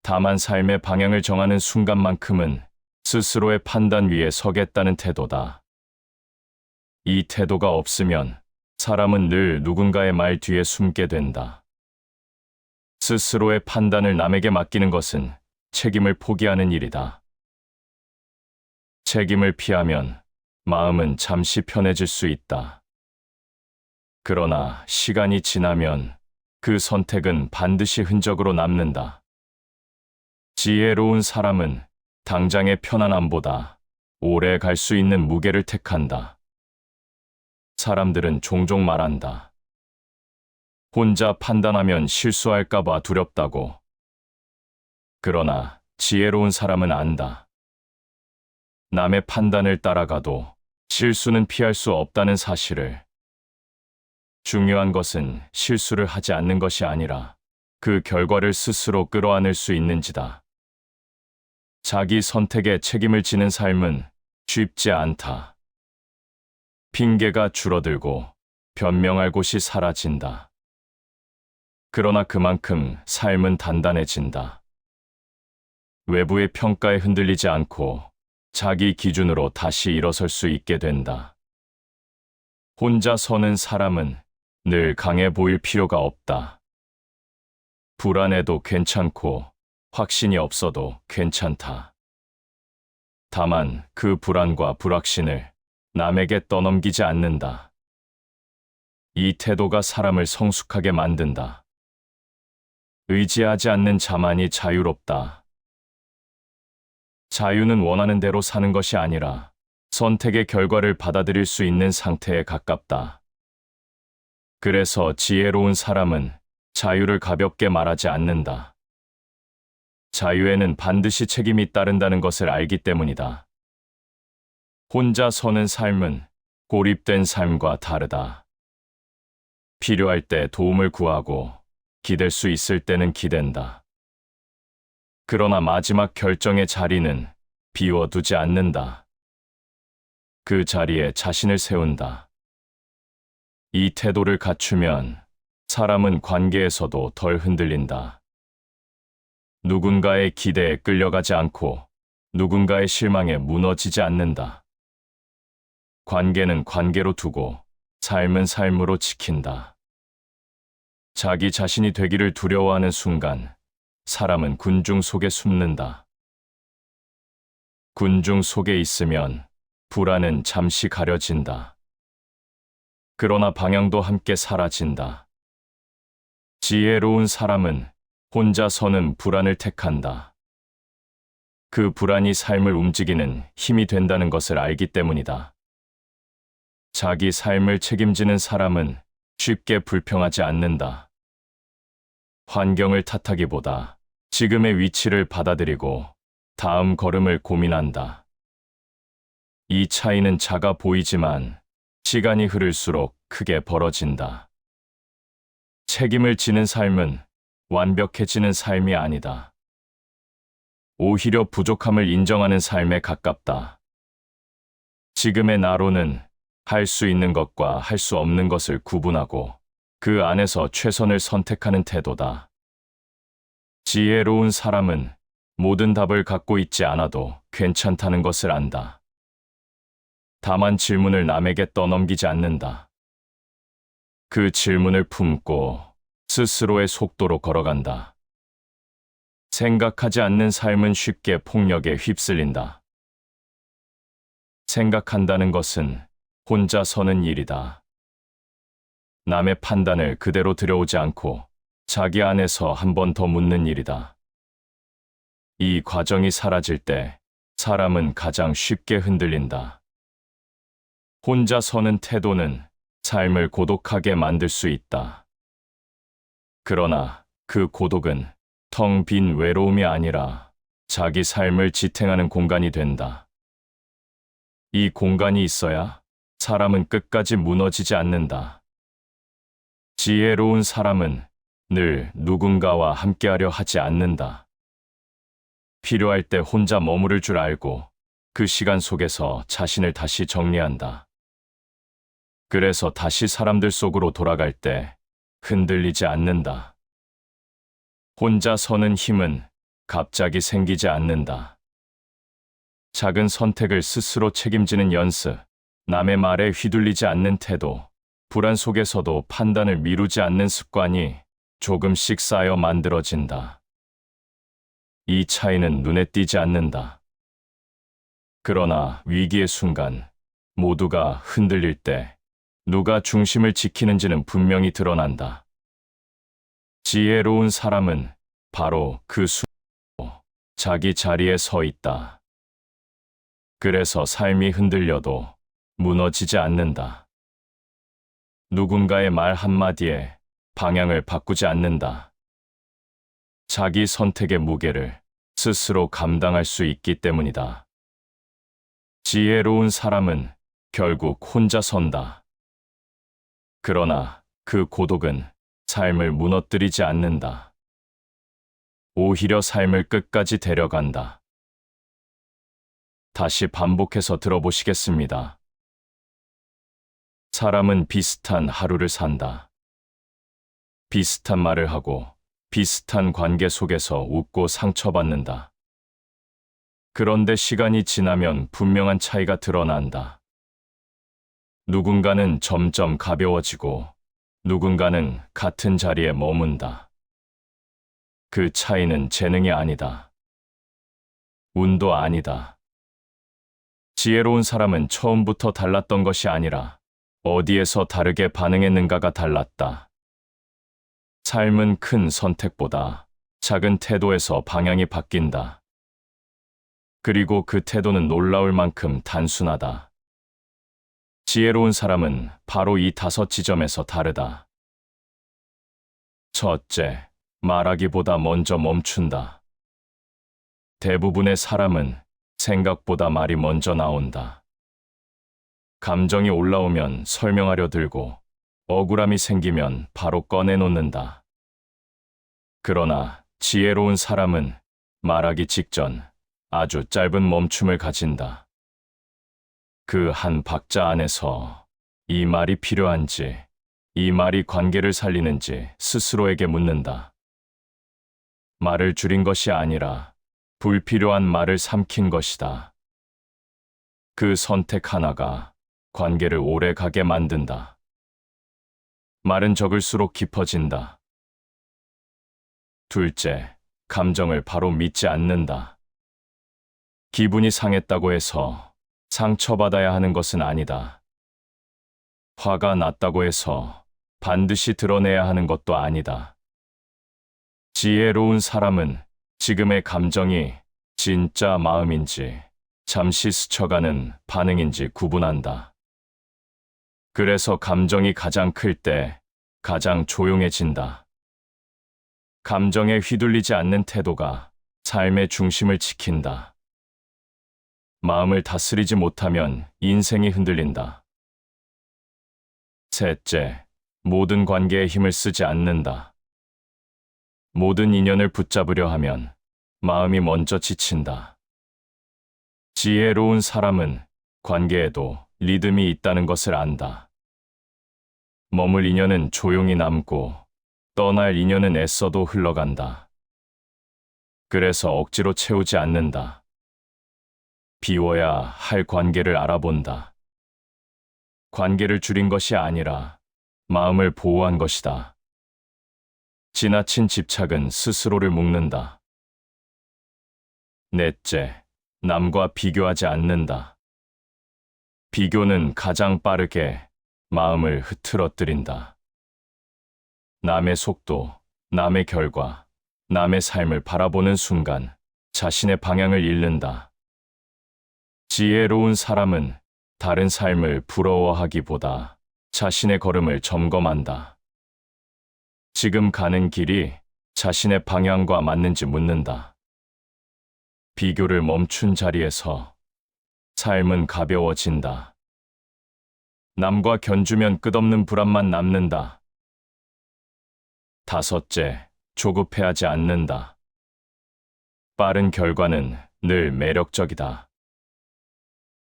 다만 삶의 방향을 정하는 순간만큼은 스스로의 판단 위에 서겠다는 태도다. 이 태도가 없으면 사람은 늘 누군가의 말 뒤에 숨게 된다. 스스로의 판단을 남에게 맡기는 것은 책임을 포기하는 일이다. 책임을 피하면 마음은 잠시 편해질 수 있다. 그러나 시간이 지나면 그 선택은 반드시 흔적으로 남는다. 지혜로운 사람은 당장의 편안함보다 오래 갈 수 있는 무게를 택한다. 사람들은 종종 말한다. 혼자 판단하면 실수할까봐 두렵다고. 그러나 지혜로운 사람은 안다. 남의 판단을 따라가도 실수는 피할 수 없다는 사실을. 중요한 것은 실수를 하지 않는 것이 아니라 그 결과를 스스로 끌어안을 수 있는지다. 자기 선택에 책임을 지는 삶은 쉽지 않다. 핑계가 줄어들고 변명할 곳이 사라진다. 그러나 그만큼 삶은 단단해진다. 외부의 평가에 흔들리지 않고 자기 기준으로 다시 일어설 수 있게 된다. 혼자 서는 사람은 늘 강해 보일 필요가 없다. 불안해도 괜찮고 확신이 없어도 괜찮다. 다만 그 불안과 불확신을 남에게 떠넘기지 않는다. 이 태도가 사람을 성숙하게 만든다. 의지하지 않는 자만이 자유롭다. 자유는 원하는 대로 사는 것이 아니라 선택의 결과를 받아들일 수 있는 상태에 가깝다. 그래서 지혜로운 사람은 자유를 가볍게 말하지 않는다. 자유에는 반드시 책임이 따른다는 것을 알기 때문이다. 혼자 서는 삶은 고립된 삶과 다르다. 필요할 때 도움을 구하고 기댈 수 있을 때는 기댄다. 그러나 마지막 결정의 자리는 비워두지 않는다. 그 자리에 자신을 세운다. 이 태도를 갖추면 사람은 관계에서도 덜 흔들린다. 누군가의 기대에 끌려가지 않고 누군가의 실망에 무너지지 않는다. 관계는 관계로 두고 삶은 삶으로 지킨다. 자기 자신이 되기를 두려워하는 순간 사람은 군중 속에 숨는다. 군중 속에 있으면 불안은 잠시 가려진다. 그러나 방향도 함께 사라진다. 지혜로운 사람은 혼자 서는 불안을 택한다. 그 불안이 삶을 움직이는 힘이 된다는 것을 알기 때문이다. 자기 삶을 책임지는 사람은 쉽게 불평하지 않는다. 환경을 탓하기보다 지금의 위치를 받아들이고 다음 걸음을 고민한다. 이 차이는 작아 보이지만 시간이 흐를수록 크게 벌어진다. 책임을 지는 삶은 완벽해지는 삶이 아니다. 오히려 부족함을 인정하는 삶에 가깝다. 지금의 나로는 할 수 있는 것과 할 수 없는 것을 구분하고 그 안에서 최선을 선택하는 태도다. 지혜로운 사람은 모든 답을 갖고 있지 않아도 괜찮다는 것을 안다. 다만 질문을 남에게 떠넘기지 않는다. 그 질문을 품고 스스로의 속도로 걸어간다. 생각하지 않는 삶은 쉽게 폭력에 휩쓸린다. 생각한다는 것은 혼자 서는 일이다. 남의 판단을 그대로 들여오지 않고 자기 안에서 한 번 더 묻는 일이다. 이 과정이 사라질 때 사람은 가장 쉽게 흔들린다. 혼자 서는 태도는 삶을 고독하게 만들 수 있다. 그러나 그 고독은 텅 빈 외로움이 아니라 자기 삶을 지탱하는 공간이 된다. 이 공간이 있어야 사람은 끝까지 무너지지 않는다. 지혜로운 사람은 늘 누군가와 함께하려 하지 않는다. 필요할 때 혼자 머무를 줄 알고 그 시간 속에서 자신을 다시 정리한다. 그래서 다시 사람들 속으로 돌아갈 때 흔들리지 않는다. 혼자 서는 힘은 갑자기 생기지 않는다. 작은 선택을 스스로 책임지는 연습, 남의 말에 휘둘리지 않는 태도, 불안 속에서도 판단을 미루지 않는 습관이 조금씩 쌓여 만들어진다. 이 차이는 눈에 띄지 않는다. 그러나 위기의 순간 모두가 흔들릴 때 누가 중심을 지키는지는 분명히 드러난다. 지혜로운 사람은 바로 그 순간에 자기 자리에 서 있다. 그래서 삶이 흔들려도 무너지지 않는다. 누군가의 말 한마디에 방향을 바꾸지 않는다. 자기 선택의 무게를 스스로 감당할 수 있기 때문이다. 지혜로운 사람은 결국 혼자 선다. 그러나 그 고독은 삶을 무너뜨리지 않는다. 오히려 삶을 끝까지 데려간다. 다시 반복해서 들어보시겠습니다. 사람은 비슷한 하루를 산다. 비슷한 말을 하고 비슷한 관계 속에서 웃고 상처받는다. 그런데 시간이 지나면 분명한 차이가 드러난다. 누군가는 점점 가벼워지고 누군가는 같은 자리에 머문다. 그 차이는 재능이 아니다. 운도 아니다. 지혜로운 사람은 처음부터 달랐던 것이 아니라 어디에서 다르게 반응했는가가 달랐다. 삶은 큰 선택보다 작은 태도에서 방향이 바뀐다. 그리고 그 태도는 놀라울 만큼 단순하다. 지혜로운 사람은 바로 이 5지점에서 다르다. 첫째, 말하기보다 먼저 멈춘다. 대부분의 사람은 생각보다 말이 먼저 나온다. 감정이 올라오면 설명하려 들고 억울함이 생기면 바로 꺼내놓는다. 그러나 지혜로운 사람은 말하기 직전 아주 짧은 멈춤을 가진다. 그 한 박자 안에서 이 말이 필요한지, 이 말이 관계를 살리는지 스스로에게 묻는다. 말을 줄인 것이 아니라 불필요한 말을 삼킨 것이다. 그 선택 하나가 관계를 오래 가게 만든다. 말은 적을수록 깊어진다. 둘째, 감정을 바로 믿지 않는다. 기분이 상했다고 해서 상처받아야 하는 것은 아니다. 화가 났다고 해서 반드시 드러내야 하는 것도 아니다. 지혜로운 사람은 지금의 감정이 진짜 마음인지 잠시 스쳐가는 반응인지 구분한다. 그래서 감정이 가장 클 때 가장 조용해진다. 감정에 휘둘리지 않는 태도가 삶의 중심을 지킨다. 마음을 다스리지 못하면 인생이 흔들린다. 셋째, 모든 관계에 힘을 쓰지 않는다. 모든 인연을 붙잡으려 하면 마음이 먼저 지친다. 지혜로운 사람은 관계에도 리듬이 있다는 것을 안다. 머물 인연은 조용히 남고 떠날 인연은 애써도 흘러간다. 그래서 억지로 채우지 않는다. 비워야 할 관계를 알아본다. 관계를 줄인 것이 아니라 마음을 보호한 것이다. 지나친 집착은 스스로를 묶는다. 넷째, 남과 비교하지 않는다. 비교는 가장 빠르게 마음을 흐트러뜨린다. 남의 속도, 남의 결과, 남의 삶을 바라보는 순간 자신의 방향을 잃는다. 지혜로운 사람은 다른 삶을 부러워하기보다 자신의 걸음을 점검한다. 지금 가는 길이 자신의 방향과 맞는지 묻는다. 비교를 멈춘 자리에서 삶은 가벼워진다. 남과 견주면 끝없는 불안만 남는다. 다섯째, 조급해하지 않는다. 빠른 결과는 늘 매력적이다.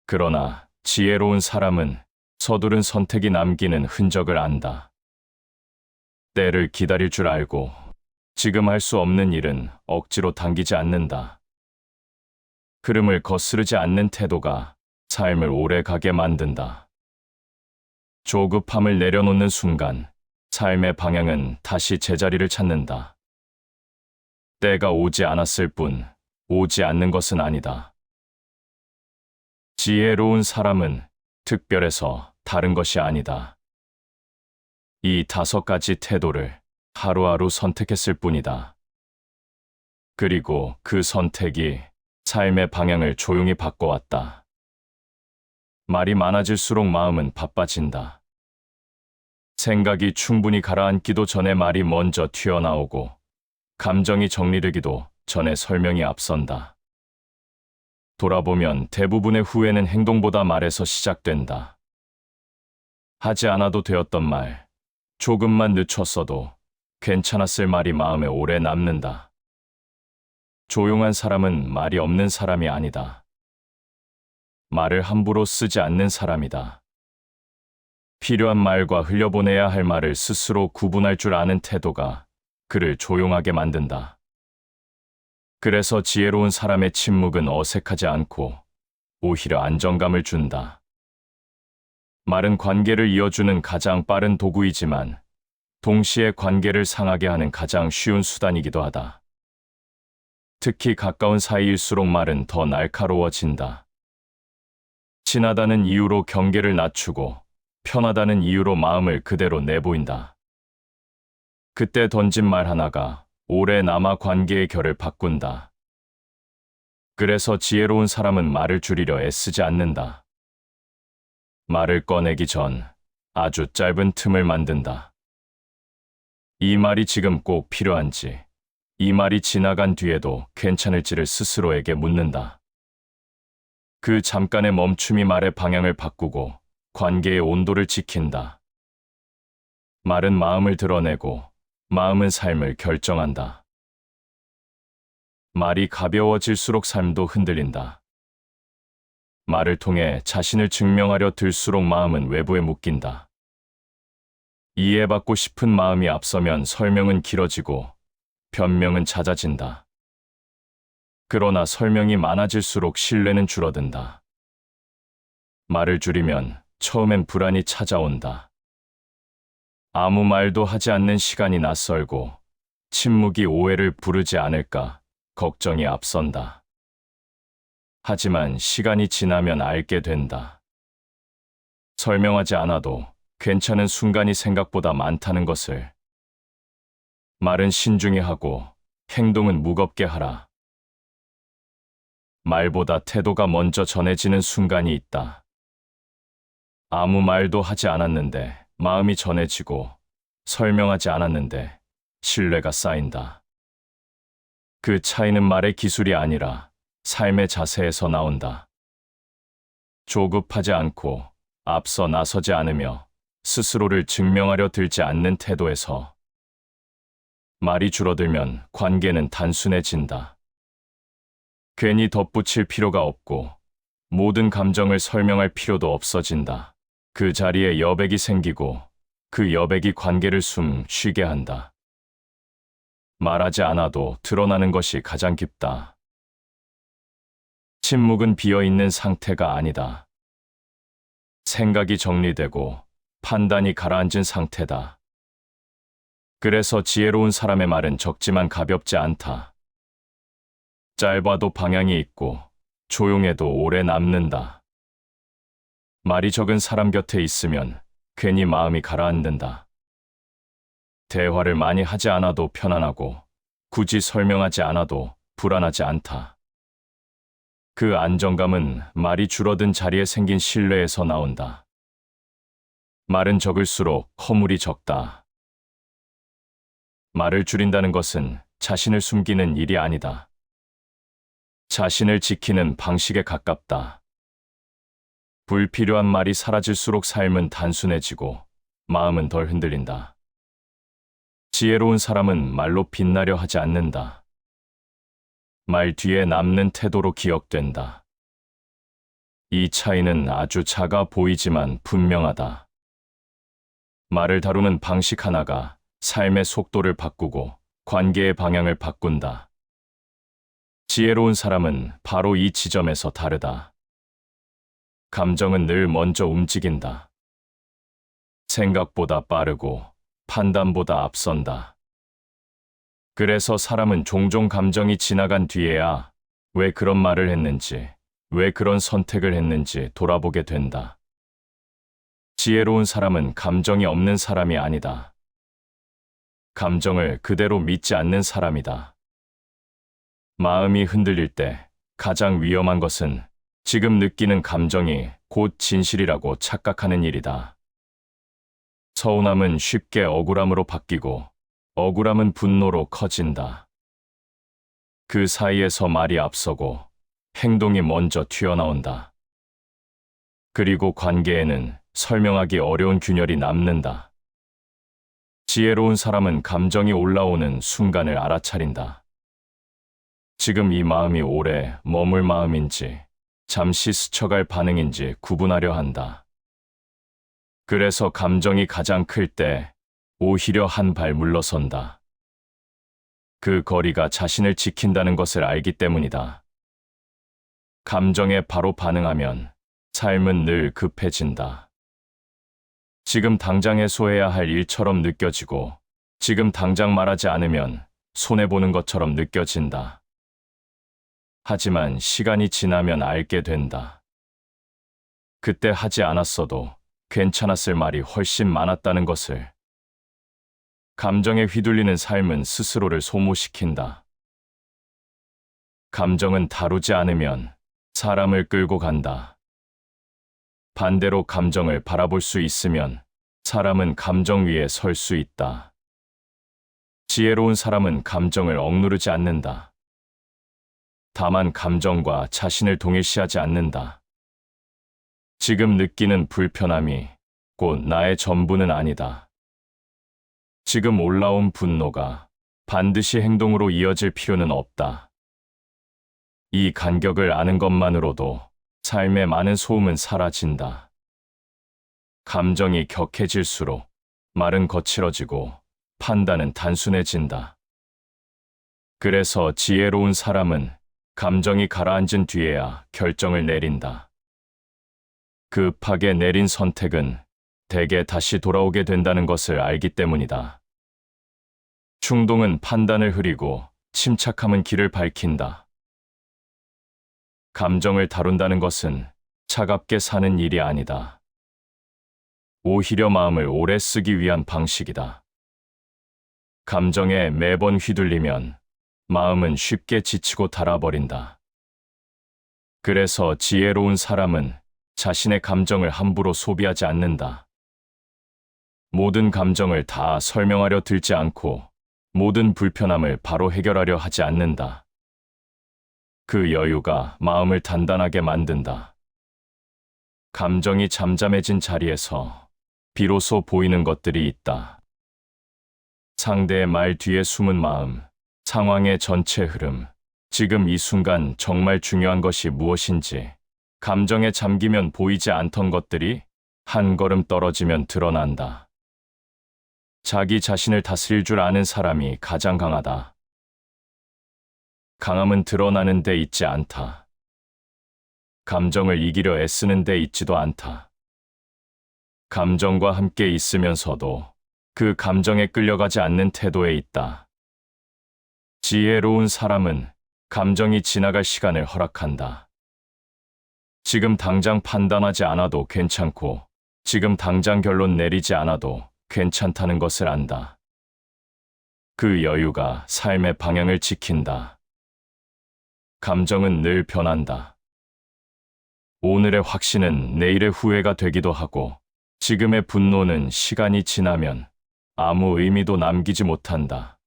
그러나 지혜로운 사람은 서두른 선택이 남기는 흔적을 안다. 때를 기다릴 줄 알고 지금 할 수 없는 일은 억지로 당기지 않는다. 흐름을 거스르지 않는 태도가 삶을 오래 가게 만든다. 조급함을 내려놓는 순간 삶의 방향은 다시 제자리를 찾는다. 때가 오지 않았을 뿐 오지 않는 것은 아니다. 지혜로운 사람은 특별해서 다른 것이 아니다. 이 5가지 태도를 하루하루 선택했을 뿐이다. 그리고 그 선택이 삶의 방향을 조용히 바꿔왔다. 말이 많아질수록 마음은 바빠진다. 생각이 충분히 가라앉기도 전에 말이 먼저 튀어나오고 감정이 정리되기도 전에 설명이 앞선다. 돌아보면 대부분의 후회는 행동보다 말에서 시작된다. 하지 않아도 되었던 말, 조금만 늦췄어도 괜찮았을 말이 마음에 오래 남는다. 조용한 사람은 말이 없는 사람이 아니다. 말을 함부로 쓰지 않는 사람이다. 필요한 말과 흘려보내야 할 말을 스스로 구분할 줄 아는 태도가 그를 조용하게 만든다. 그래서 지혜로운 사람의 침묵은 어색하지 않고 오히려 안정감을 준다. 말은 관계를 이어주는 가장 빠른 도구이지만 동시에 관계를 상하게 하는 가장 쉬운 수단이기도 하다. 특히 가까운 사이일수록 말은 더 날카로워진다. 친하다는 이유로 경계를 낮추고 편하다는 이유로 마음을 그대로 내보인다. 그때 던진 말 하나가 오래 남아 관계의 결을 바꾼다. 그래서 지혜로운 사람은 말을 줄이려 애쓰지 않는다. 말을 꺼내기 전 아주 짧은 틈을 만든다. 이 말이 지금 꼭 필요한지, 이 말이 지나간 뒤에도 괜찮을지를 스스로에게 묻는다. 그 잠깐의 멈춤이 말의 방향을 바꾸고 관계의 온도를 지킨다. 말은 마음을 드러내고 마음은 삶을 결정한다. 말이 가벼워질수록 삶도 흔들린다. 말을 통해 자신을 증명하려 들수록 마음은 외부에 묶인다. 이해받고 싶은 마음이 앞서면 설명은 길어지고 변명은 잦아진다. 그러나 설명이 많아질수록 신뢰는 줄어든다. 말을 줄이면 처음엔 불안이 찾아온다. 아무 말도 하지 않는 시간이 낯설고 침묵이 오해를 부르지 않을까 걱정이 앞선다. 하지만 시간이 지나면 알게 된다. 설명하지 않아도 괜찮은 순간이 생각보다 많다는 것을. 말은 신중히 하고 행동은 무겁게 하라. 말보다 태도가 먼저 전해지는 순간이 있다. 아무 말도 하지 않았는데 마음이 전해지고 설명하지 않았는데 신뢰가 쌓인다. 그 차이는 말의 기술이 아니라 삶의 자세에서 나온다. 조급하지 않고 앞서 나서지 않으며 스스로를 증명하려 들지 않는 태도에서. 말이 줄어들면 관계는 단순해진다. 괜히 덧붙일 필요가 없고 모든 감정을 설명할 필요도 없어진다. 그 자리에 여백이 생기고 그 여백이 관계를 숨 쉬게 한다. 말하지 않아도 드러나는 것이 가장 깊다. 침묵은 비어있는 상태가 아니다. 생각이 정리되고 판단이 가라앉은 상태다. 그래서 지혜로운 사람의 말은 적지만 가볍지 않다. 짧아도 방향이 있고 조용해도 오래 남는다. 말이 적은 사람 곁에 있으면 괜히 마음이 가라앉는다. 대화를 많이 하지 않아도 편안하고 굳이 설명하지 않아도 불안하지 않다. 그 안정감은 말이 줄어든 자리에 생긴 신뢰에서 나온다. 말은 적을수록 허물이 적다. 말을 줄인다는 것은 자신을 숨기는 일이 아니다. 자신을 지키는 방식에 가깝다. 불필요한 말이 사라질수록 삶은 단순해지고 마음은 덜 흔들린다. 지혜로운 사람은 말로 빛나려 하지 않는다. 말 뒤에 남는 태도로 기억된다. 이 차이는 아주 작아 보이지만 분명하다. 말을 다루는 방식 하나가 삶의 속도를 바꾸고 관계의 방향을 바꾼다. 지혜로운 사람은 바로 이 지점에서 다르다. 감정은 늘 먼저 움직인다. 생각보다 빠르고 판단보다 앞선다. 그래서 사람은 종종 감정이 지나간 뒤에야 왜 그런 말을 했는지, 왜 그런 선택을 했는지 돌아보게 된다. 지혜로운 사람은 감정이 없는 사람이 아니다. 감정을 그대로 믿지 않는 사람이다. 마음이 흔들릴 때 가장 위험한 것은 지금 느끼는 감정이 곧 진실이라고 착각하는 일이다. 서운함은 쉽게 억울함으로 바뀌고 억울함은 분노로 커진다. 그 사이에서 말이 앞서고 행동이 먼저 튀어나온다. 그리고 관계에는 설명하기 어려운 균열이 남는다. 지혜로운 사람은 감정이 올라오는 순간을 알아차린다. 지금 이 마음이 오래 머물 마음인지 잠시 스쳐갈 반응인지 구분하려 한다. 그래서 감정이 가장 클 때 오히려 한 발 물러선다. 그 거리가 자신을 지킨다는 것을 알기 때문이다. 감정에 바로 반응하면 삶은 늘 급해진다. 지금 당장 해소해야 할 일처럼 느껴지고 지금 당장 말하지 않으면 손해보는 것처럼 느껴진다. 하지만 시간이 지나면 알게 된다. 그때 하지 않았어도 괜찮았을 말이 훨씬 많았다는 것을. 감정에 휘둘리는 삶은 스스로를 소모시킨다. 감정은 다루지 않으면 사람을 끌고 간다. 반대로 감정을 바라볼 수 있으면 사람은 감정 위에 설 수 있다. 지혜로운 사람은 감정을 억누르지 않는다. 다만 감정과 자신을 동일시하지 않는다. 지금 느끼는 불편함이 곧 나의 전부는 아니다. 지금 올라온 분노가 반드시 행동으로 이어질 필요는 없다. 이 간격을 아는 것만으로도 삶의 많은 소음은 사라진다. 감정이 격해질수록 말은 거칠어지고 판단은 단순해진다. 그래서 지혜로운 사람은 감정이 가라앉은 뒤에야 결정을 내린다. 급하게 내린 선택은 대개 다시 돌아오게 된다는 것을 알기 때문이다. 충동은 판단을 흐리고 침착함은 길을 밝힌다. 감정을 다룬다는 것은 차갑게 사는 일이 아니다. 오히려 마음을 오래 쓰기 위한 방식이다. 감정에 매번 휘둘리면 마음은 쉽게 지치고 닳아버린다. 그래서 지혜로운 사람은 자신의 감정을 함부로 소비하지 않는다. 모든 감정을 다 설명하려 들지 않고 모든 불편함을 바로 해결하려 하지 않는다. 그 여유가 마음을 단단하게 만든다. 감정이 잠잠해진 자리에서 비로소 보이는 것들이 있다. 상대의 말 뒤에 숨은 마음, 상황의 전체 흐름, 지금 이 순간 정말 중요한 것이 무엇인지, 감정에 잠기면 보이지 않던 것들이 한 걸음 떨어지면 드러난다. 자기 자신을 다스릴 줄 아는 사람이 가장 강하다. 강함은 드러나는 데 있지 않다. 감정을 이기려 애쓰는 데 있지도 않다. 감정과 함께 있으면서도 그 감정에 끌려가지 않는 태도에 있다. 지혜로운 사람은 감정이 지나갈 시간을 허락한다. 지금 당장 판단하지 않아도 괜찮고, 지금 당장 결론 내리지 않아도 괜찮다는 것을 안다. 그 여유가 삶의 방향을 지킨다. 감정은 늘 변한다. 오늘의 확신은 내일의 후회가 되기도 하고, 지금의 분노는 시간이 지나면 아무 의미도 남기지 못한다.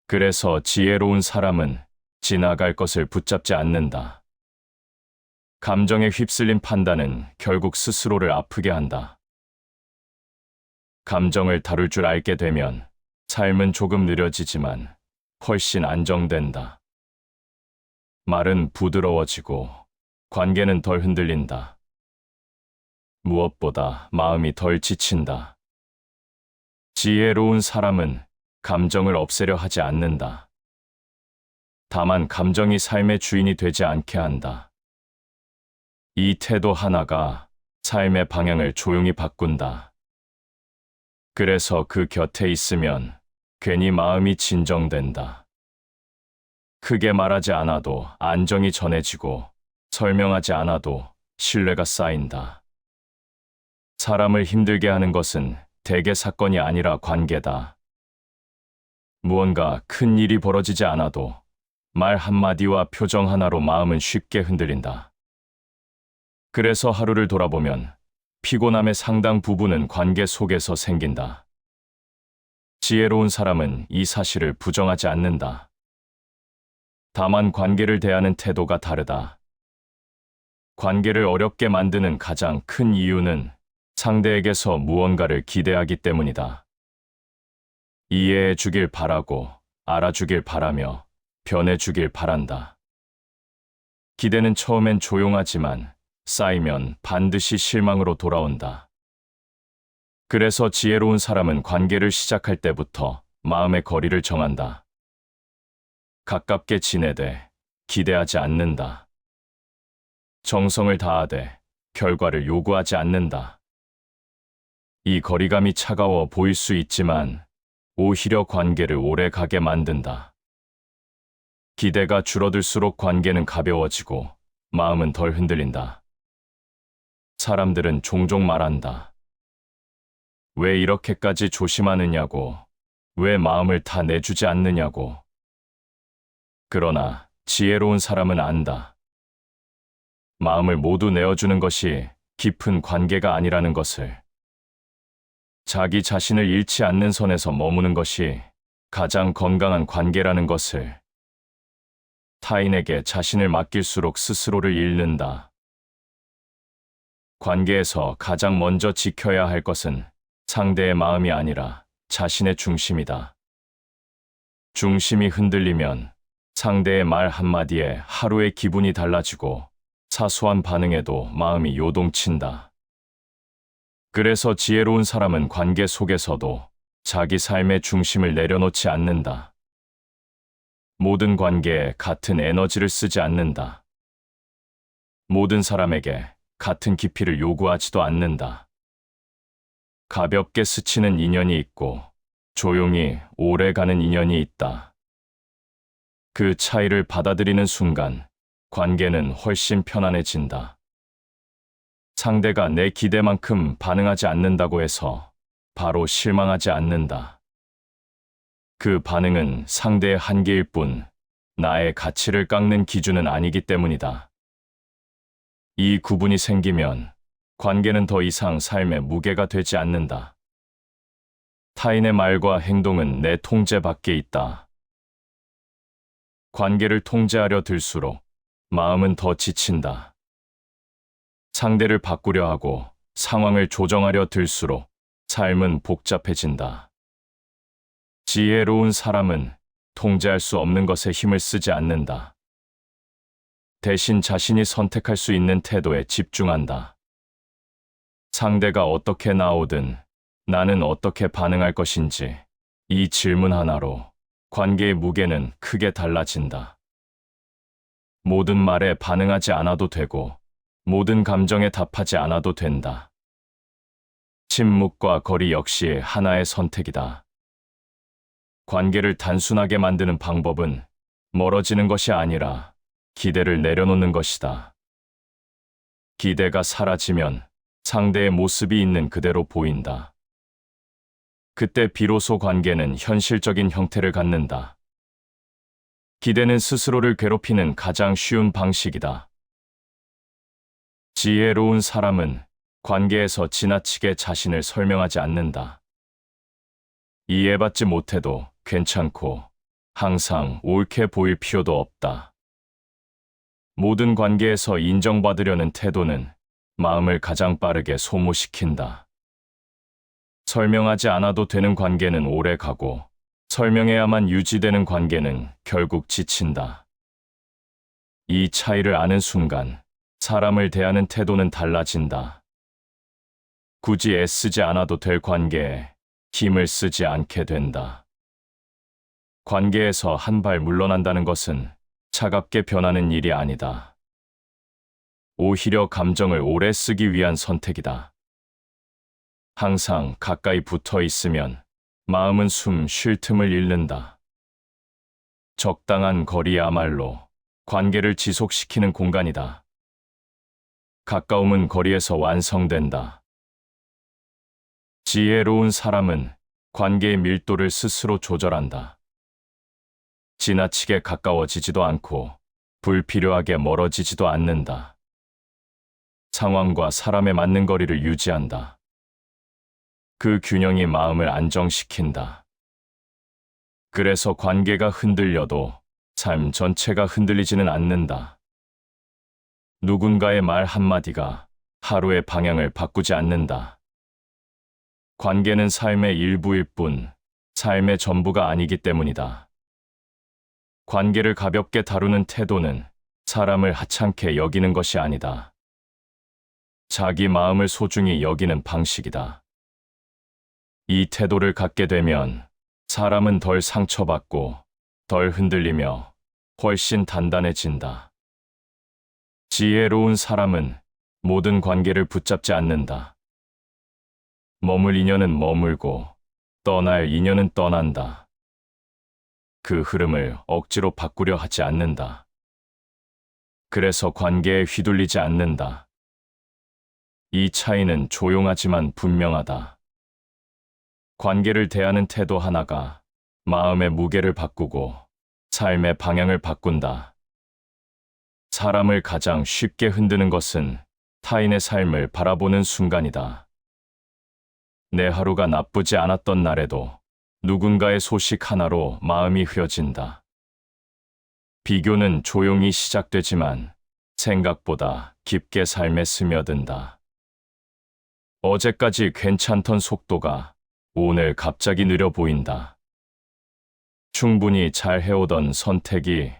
그래서 지혜로운 사람은 지나갈 것을 붙잡지 않는다. 감정에 휩쓸린 판단은 결국 스스로를 아프게 한다. 감정을 다룰 줄 알게 되면 삶은 조금 느려지지만 훨씬 안정된다. 말은 부드러워지고 관계는 덜 흔들린다. 무엇보다 마음이 덜 지친다. 지혜로운 사람은 감정을 없애려 하지 않는다. 다만 감정이 삶의 주인이 되지 않게 한다. 이 태도 하나가 삶의 방향을 조용히 바꾼다. 그래서 그 곁에 있으면 괜히 마음이 진정된다. 크게 말하지 않아도 안정이 전해지고 설명하지 않아도 신뢰가 쌓인다. 사람을 힘들게 하는 것은 대개 사건이 아니라 관계다. 무언가 큰 일이 벌어지지 않아도 말 한마디와 표정 하나로 마음은 쉽게 흔들린다. 그래서 하루를 돌아보면 피곤함의 상당 부분은 관계 속에서 생긴다. 지혜로운 사람은 이 사실을 부정하지 않는다. 다만 관계를 대하는 태도가 다르다. 관계를 어렵게 만드는 가장 큰 이유는 상대에게서 무언가를 기대하기 때문이다. 이해해 주길 바라고, 알아주길 바라며, 변해주길 바란다. 기대는 처음엔 조용하지만 쌓이면 반드시 실망으로 돌아온다. 그래서 지혜로운 사람은 관계를 시작할 때부터 마음의 거리를 정한다. 가깝게 지내되 기대하지 않는다. 정성을 다하되 결과를 요구하지 않는다. 이 거리감이 차가워 보일 수 있지만 오히려 관계를 오래 가게 만든다. 기대가 줄어들수록 관계는 가벼워지고 마음은 덜 흔들린다. 사람들은 종종 말한다. 왜 이렇게까지 조심하느냐고, 왜 마음을 다 내주지 않느냐고. 그러나 지혜로운 사람은 안다. 마음을 모두 내어주는 것이 깊은 관계가 아니라는 것을. 자기 자신을 잃지 않는 선에서 머무는 것이 가장 건강한 관계라는 것을. 타인에게 자신을 맡길수록 스스로를 잃는다. 관계에서 가장 먼저 지켜야 할 것은 상대의 마음이 아니라 자신의 중심이다. 중심이 흔들리면 상대의 말 한마디에 하루의 기분이 달라지고 사소한 반응에도 마음이 요동친다. 그래서 지혜로운 사람은 관계 속에서도 자기 삶의 중심을 내려놓지 않는다. 모든 관계에 같은 에너지를 쓰지 않는다. 모든 사람에게 같은 깊이를 요구하지도 않는다. 가볍게 스치는 인연이 있고 조용히 오래가는 인연이 있다. 그 차이를 받아들이는 순간 관계는 훨씬 편안해진다. 상대가 내 기대만큼 반응하지 않는다고 해서 바로 실망하지 않는다. 그 반응은 상대의 한계일 뿐 나의 가치를 깎는 기준은 아니기 때문이다. 이 구분이 생기면 관계는 더 이상 삶의 무게가 되지 않는다. 타인의 말과 행동은 내 통제 밖에 있다. 관계를 통제하려 들수록 마음은 더 지친다. 상대를 바꾸려 하고 상황을 조정하려 들수록 삶은 복잡해진다. 지혜로운 사람은 통제할 수 없는 것에 힘을 쓰지 않는다. 대신 자신이 선택할 수 있는 태도에 집중한다. 상대가 어떻게 나오든 나는 어떻게 반응할 것인지 이 질문 하나로 관계의 무게는 크게 달라진다. 모든 말에 반응하지 않아도 되고 모든 감정에 답하지 않아도 된다. 침묵과 거리 역시 하나의 선택이다. 관계를 단순하게 만드는 방법은 멀어지는 것이 아니라 기대를 내려놓는 것이다. 기대가 사라지면 상대의 모습이 있는 그대로 보인다. 그때 비로소 관계는 현실적인 형태를 갖는다. 기대는 스스로를 괴롭히는 가장 쉬운 방식이다. 지혜로운 사람은 관계에서 지나치게 자신을 설명하지 않는다. 이해받지 못해도 괜찮고 항상 옳게 보일 필요도 없다. 모든 관계에서 인정받으려는 태도는 마음을 가장 빠르게 소모시킨다. 설명하지 않아도 되는 관계는 오래 가고 설명해야만 유지되는 관계는 결국 지친다. 이 차이를 아는 순간 사람을 대하는 태도는 달라진다. 굳이 애쓰지 않아도 될 관계에 힘을 쓰지 않게 된다. 관계에서 한 발 물러난다는 것은 차갑게 변하는 일이 아니다. 오히려 감정을 오래 쓰기 위한 선택이다. 항상 가까이 붙어 있으면 마음은 숨 쉴 틈을 잃는다. 적당한 거리야말로 관계를 지속시키는 공간이다. 가까움은 거리에서 완성된다. 지혜로운 사람은 관계의 밀도를 스스로 조절한다. 지나치게 가까워지지도 않고 불필요하게 멀어지지도 않는다. 상황과 사람에 맞는 거리를 유지한다. 그 균형이 마음을 안정시킨다. 그래서 관계가 흔들려도 삶 전체가 흔들리지는 않는다. 누군가의 말 한마디가 하루의 방향을 바꾸지 않는다. 관계는 삶의 일부일 뿐 삶의 전부가 아니기 때문이다. 관계를 가볍게 다루는 태도는 사람을 하찮게 여기는 것이 아니다. 자기 마음을 소중히 여기는 방식이다. 이 태도를 갖게 되면 사람은 덜 상처받고 덜 흔들리며 훨씬 단단해진다. 지혜로운 사람은 모든 관계를 붙잡지 않는다. 머물 인연은 머물고 떠날 인연은 떠난다. 그 흐름을 억지로 바꾸려 하지 않는다. 그래서 관계에 휘둘리지 않는다. 이 차이는 조용하지만 분명하다. 관계를 대하는 태도 하나가 마음의 무게를 바꾸고 삶의 방향을 바꾼다. 사람을 가장 쉽게 흔드는 것은 타인의 삶을 바라보는 순간이다. 내 하루가 나쁘지 않았던 날에도 누군가의 소식 하나로 마음이 흐려진다. 비교는 조용히 시작되지만 생각보다 깊게 삶에 스며든다. 어제까지 괜찮던 속도가 오늘 갑자기 느려 보인다. 충분히 잘 해오던 선택이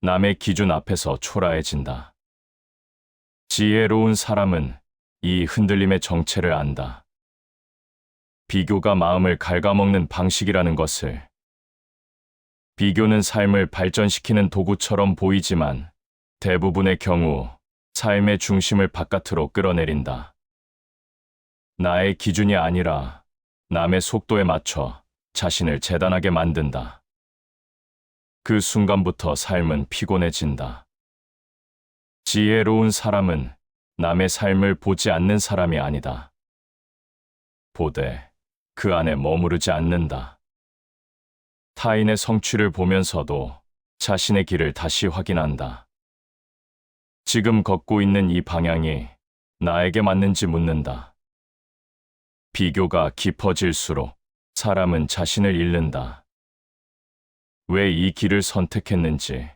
남의 기준 앞에서 초라해진다. 지혜로운 사람은 이 흔들림의 정체를 안다. 비교가 마음을 갉아먹는 방식이라는 것을. 비교는 삶을 발전시키는 도구처럼 보이지만 대부분의 경우 삶의 중심을 바깥으로 끌어내린다. 나의 기준이 아니라 남의 속도에 맞춰 자신을 재단하게 만든다. 그 순간부터 삶은 피곤해진다. 지혜로운 사람은 남의 삶을 보지 않는 사람이 아니다. 보되 그 안에 머무르지 않는다. 타인의 성취를 보면서도 자신의 길을 다시 확인한다. 지금 걷고 있는 이 방향이 나에게 맞는지 묻는다. 비교가 깊어질수록 사람은 자신을 잃는다. 왜 이 길을 선택했는지,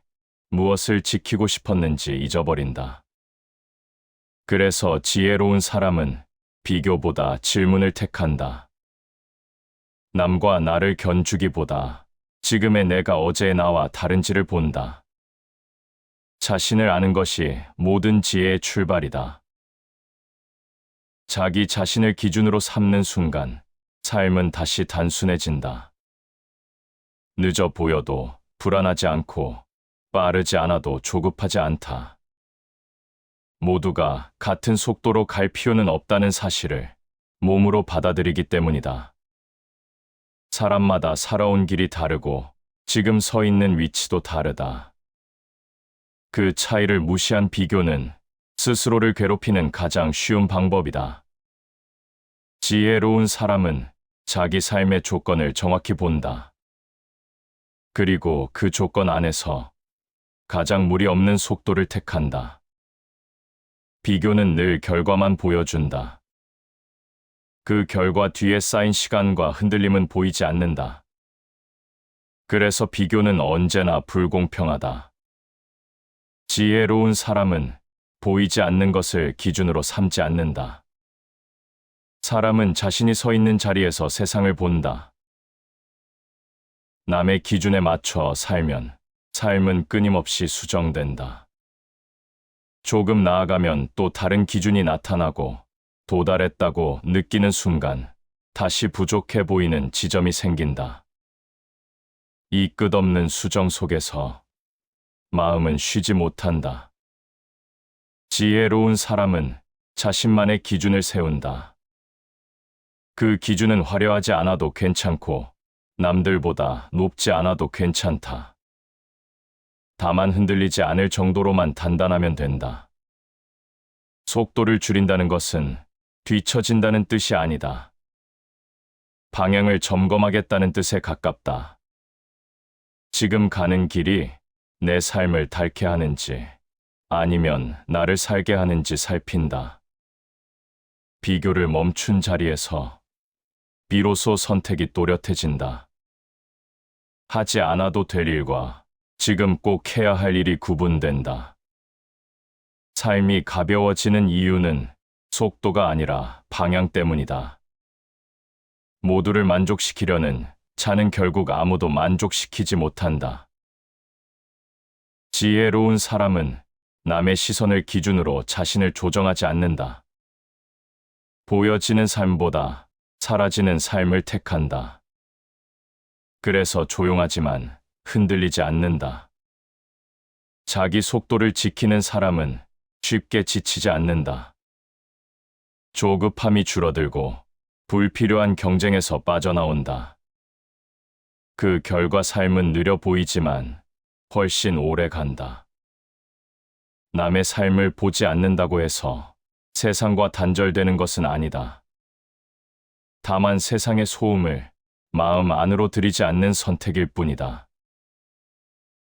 무엇을 지키고 싶었는지 잊어버린다. 그래서 지혜로운 사람은 비교보다 질문을 택한다. 남과 나를 견주기보다 지금의 내가 어제의 나와 다른지를 본다. 자신을 아는 것이 모든 지혜의 출발이다. 자기 자신을 기준으로 삼는 순간 삶은 다시 단순해진다. 늦어 보여도 불안하지 않고 빠르지 않아도 조급하지 않다. 모두가 같은 속도로 갈 필요는 없다는 사실을 몸으로 받아들이기 때문이다. 사람마다 살아온 길이 다르고 지금 서 있는 위치도 다르다. 그 차이를 무시한 비교는 스스로를 괴롭히는 가장 쉬운 방법이다. 지혜로운 사람은 자기 삶의 조건을 정확히 본다. 그리고 그 조건 안에서 가장 무리 없는 속도를 택한다. 비교는 늘 결과만 보여준다. 그 결과 뒤에 쌓인 시간과 흔들림은 보이지 않는다. 그래서 비교는 언제나 불공평하다. 지혜로운 사람은 보이지 않는 것을 기준으로 삼지 않는다. 사람은 자신이 서 있는 자리에서 세상을 본다. 남의 기준에 맞춰 살면 삶은 끊임없이 수정된다. 조금 나아가면 또 다른 기준이 나타나고 도달했다고 느끼는 순간 다시 부족해 보이는 지점이 생긴다. 이 끝없는 수정 속에서 마음은 쉬지 못한다. 지혜로운 사람은 자신만의 기준을 세운다. 그 기준은 화려하지 않아도 괜찮고 남들보다 높지 않아도 괜찮다. 다만 흔들리지 않을 정도로만 단단하면 된다. 속도를 줄인다는 것은 뒤처진다는 뜻이 아니다. 방향을 점검하겠다는 뜻에 가깝다. 지금 가는 길이 내 삶을 닳게 하는지 아니면 나를 살게 하는지 살핀다. 비교를 멈춘 자리에서 비로소 선택이 또렷해진다. 하지 않아도 될 일과 지금 꼭 해야 할 일이 구분된다. 삶이 가벼워지는 이유는 속도가 아니라 방향 때문이다. 모두를 만족시키려는 자는 결국 아무도 만족시키지 못한다. 지혜로운 사람은 남의 시선을 기준으로 자신을 조정하지 않는다. 보여지는 삶보다 사라지는 삶을 택한다. 그래서 조용하지만 흔들리지 않는다. 자기 속도를 지키는 사람은 쉽게 지치지 않는다. 조급함이 줄어들고 불필요한 경쟁에서 빠져나온다. 그 결과 삶은 느려 보이지만 훨씬 오래 간다. 남의 삶을 보지 않는다고 해서 세상과 단절되는 것은 아니다. 다만 세상의 소음을 마음 안으로 들이지 않는 선택일 뿐이다.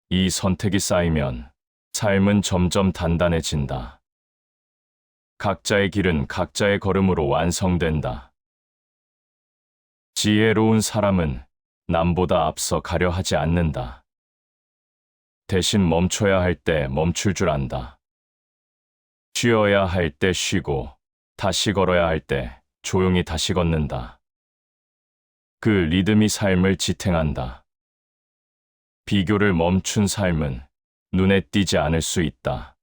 이 선택이 쌓이면 삶은 점점 단단해진다. 각자의 길은 각자의 걸음으로 완성된다. 지혜로운 사람은 남보다 앞서 가려 하지 않는다. 대신 멈춰야 할 때 멈출 줄 안다. 쉬어야 할 때 쉬고 다시 걸어야 할 때 조용히 다시 걷는다. 그 리듬이 삶을 지탱한다. 비교를 멈춘 삶은 눈에 띄지 않을 수 있다.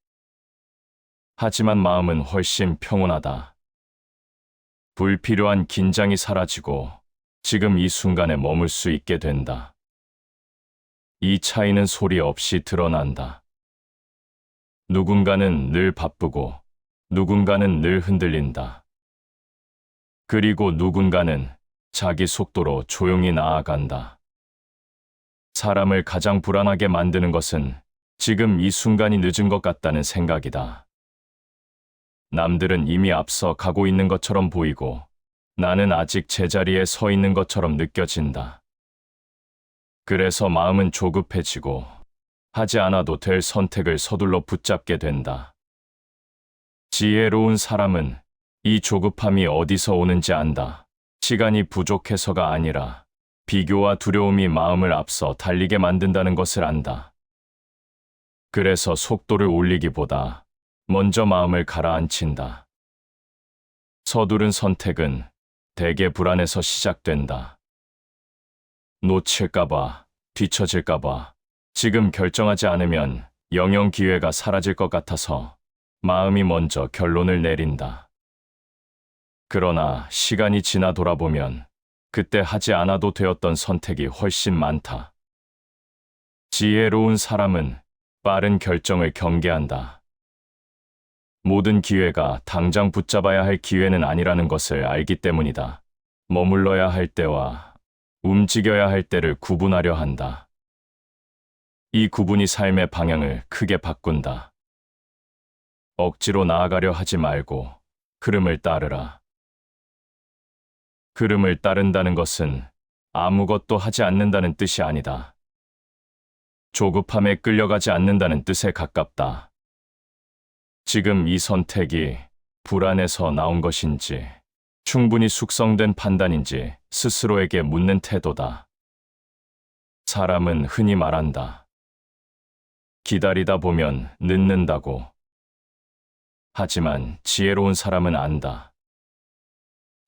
하지만 마음은 훨씬 평온하다. 불필요한 긴장이 사라지고 지금 이 순간에 머물 수 있게 된다. 이 차이는 소리 없이 드러난다. 누군가는 늘 바쁘고 누군가는 늘 흔들린다. 그리고 누군가는 자기 속도로 조용히 나아간다. 사람을 가장 불안하게 만드는 것은 지금 이 순간이 늦은 것 같다는 생각이다. 남들은 이미 앞서 가고 있는 것처럼 보이고 나는 아직 제자리에 서 있는 것처럼 느껴진다. 그래서 마음은 조급해지고 하지 않아도 될 선택을 서둘러 붙잡게 된다. 지혜로운 사람은 이 조급함이 어디서 오는지 안다. 시간이 부족해서가 아니라 비교와 두려움이 마음을 앞서 달리게 만든다는 것을 안다. 그래서 속도를 올리기보다 먼저 마음을 가라앉힌다. 서두른 선택은 대개 불안에서 시작된다. 놓칠까봐, 뒤처질까봐, 지금 결정하지 않으면 영영 기회가 사라질 것 같아서 마음이 먼저 결론을 내린다. 그러나 시간이 지나 돌아보면 그때 하지 않아도 되었던 선택이 훨씬 많다. 지혜로운 사람은 빠른 결정을 경계한다. 모든 기회가 당장 붙잡아야 할 기회는 아니라는 것을 알기 때문이다. 머물러야 할 때와 움직여야 할 때를 구분하려 한다. 이 구분이 삶의 방향을 크게 바꾼다. 억지로 나아가려 하지 말고 흐름을 따르라. 흐름을 따른다는 것은 아무것도 하지 않는다는 뜻이 아니다. 조급함에 끌려가지 않는다는 뜻에 가깝다. 지금 이 선택이 불안에서 나온 것인지 충분히 숙성된 판단인지 스스로에게 묻는 태도다. 사람은 흔히 말한다. 기다리다 보면 늦는다고. 하지만 지혜로운 사람은 안다.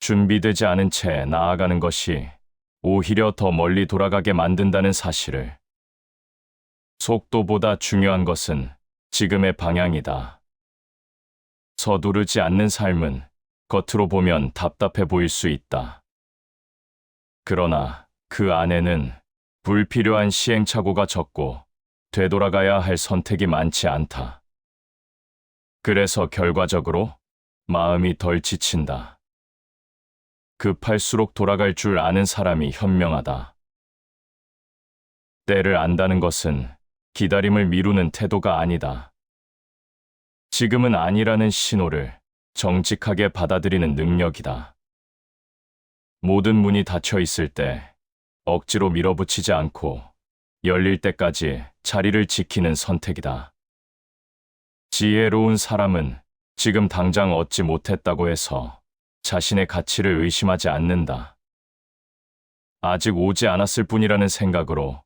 준비되지 않은 채 나아가는 것이 오히려 더 멀리 돌아가게 만든다는 사실을. 속도보다 중요한 것은 지금의 방향이다. 서두르지 않는 삶은 겉으로 보면 답답해 보일 수 있다. 그러나 그 안에는 불필요한 시행착오가 적고 되돌아가야 할 선택이 많지 않다. 그래서 결과적으로 마음이 덜 지친다. 급할수록 돌아갈 줄 아는 사람이 현명하다. 때를 안다는 것은 기다림을 미루는 태도가 아니다. 지금은 아니라는 신호를 정직하게 받아들이는 능력이다. 모든 문이 닫혀 있을 때 억지로 밀어붙이지 않고 열릴 때까지 자리를 지키는 선택이다. 지혜로운 사람은 지금 당장 얻지 못했다고 해서 자신의 가치를 의심하지 않는다. 아직 오지 않았을 뿐이라는 생각으로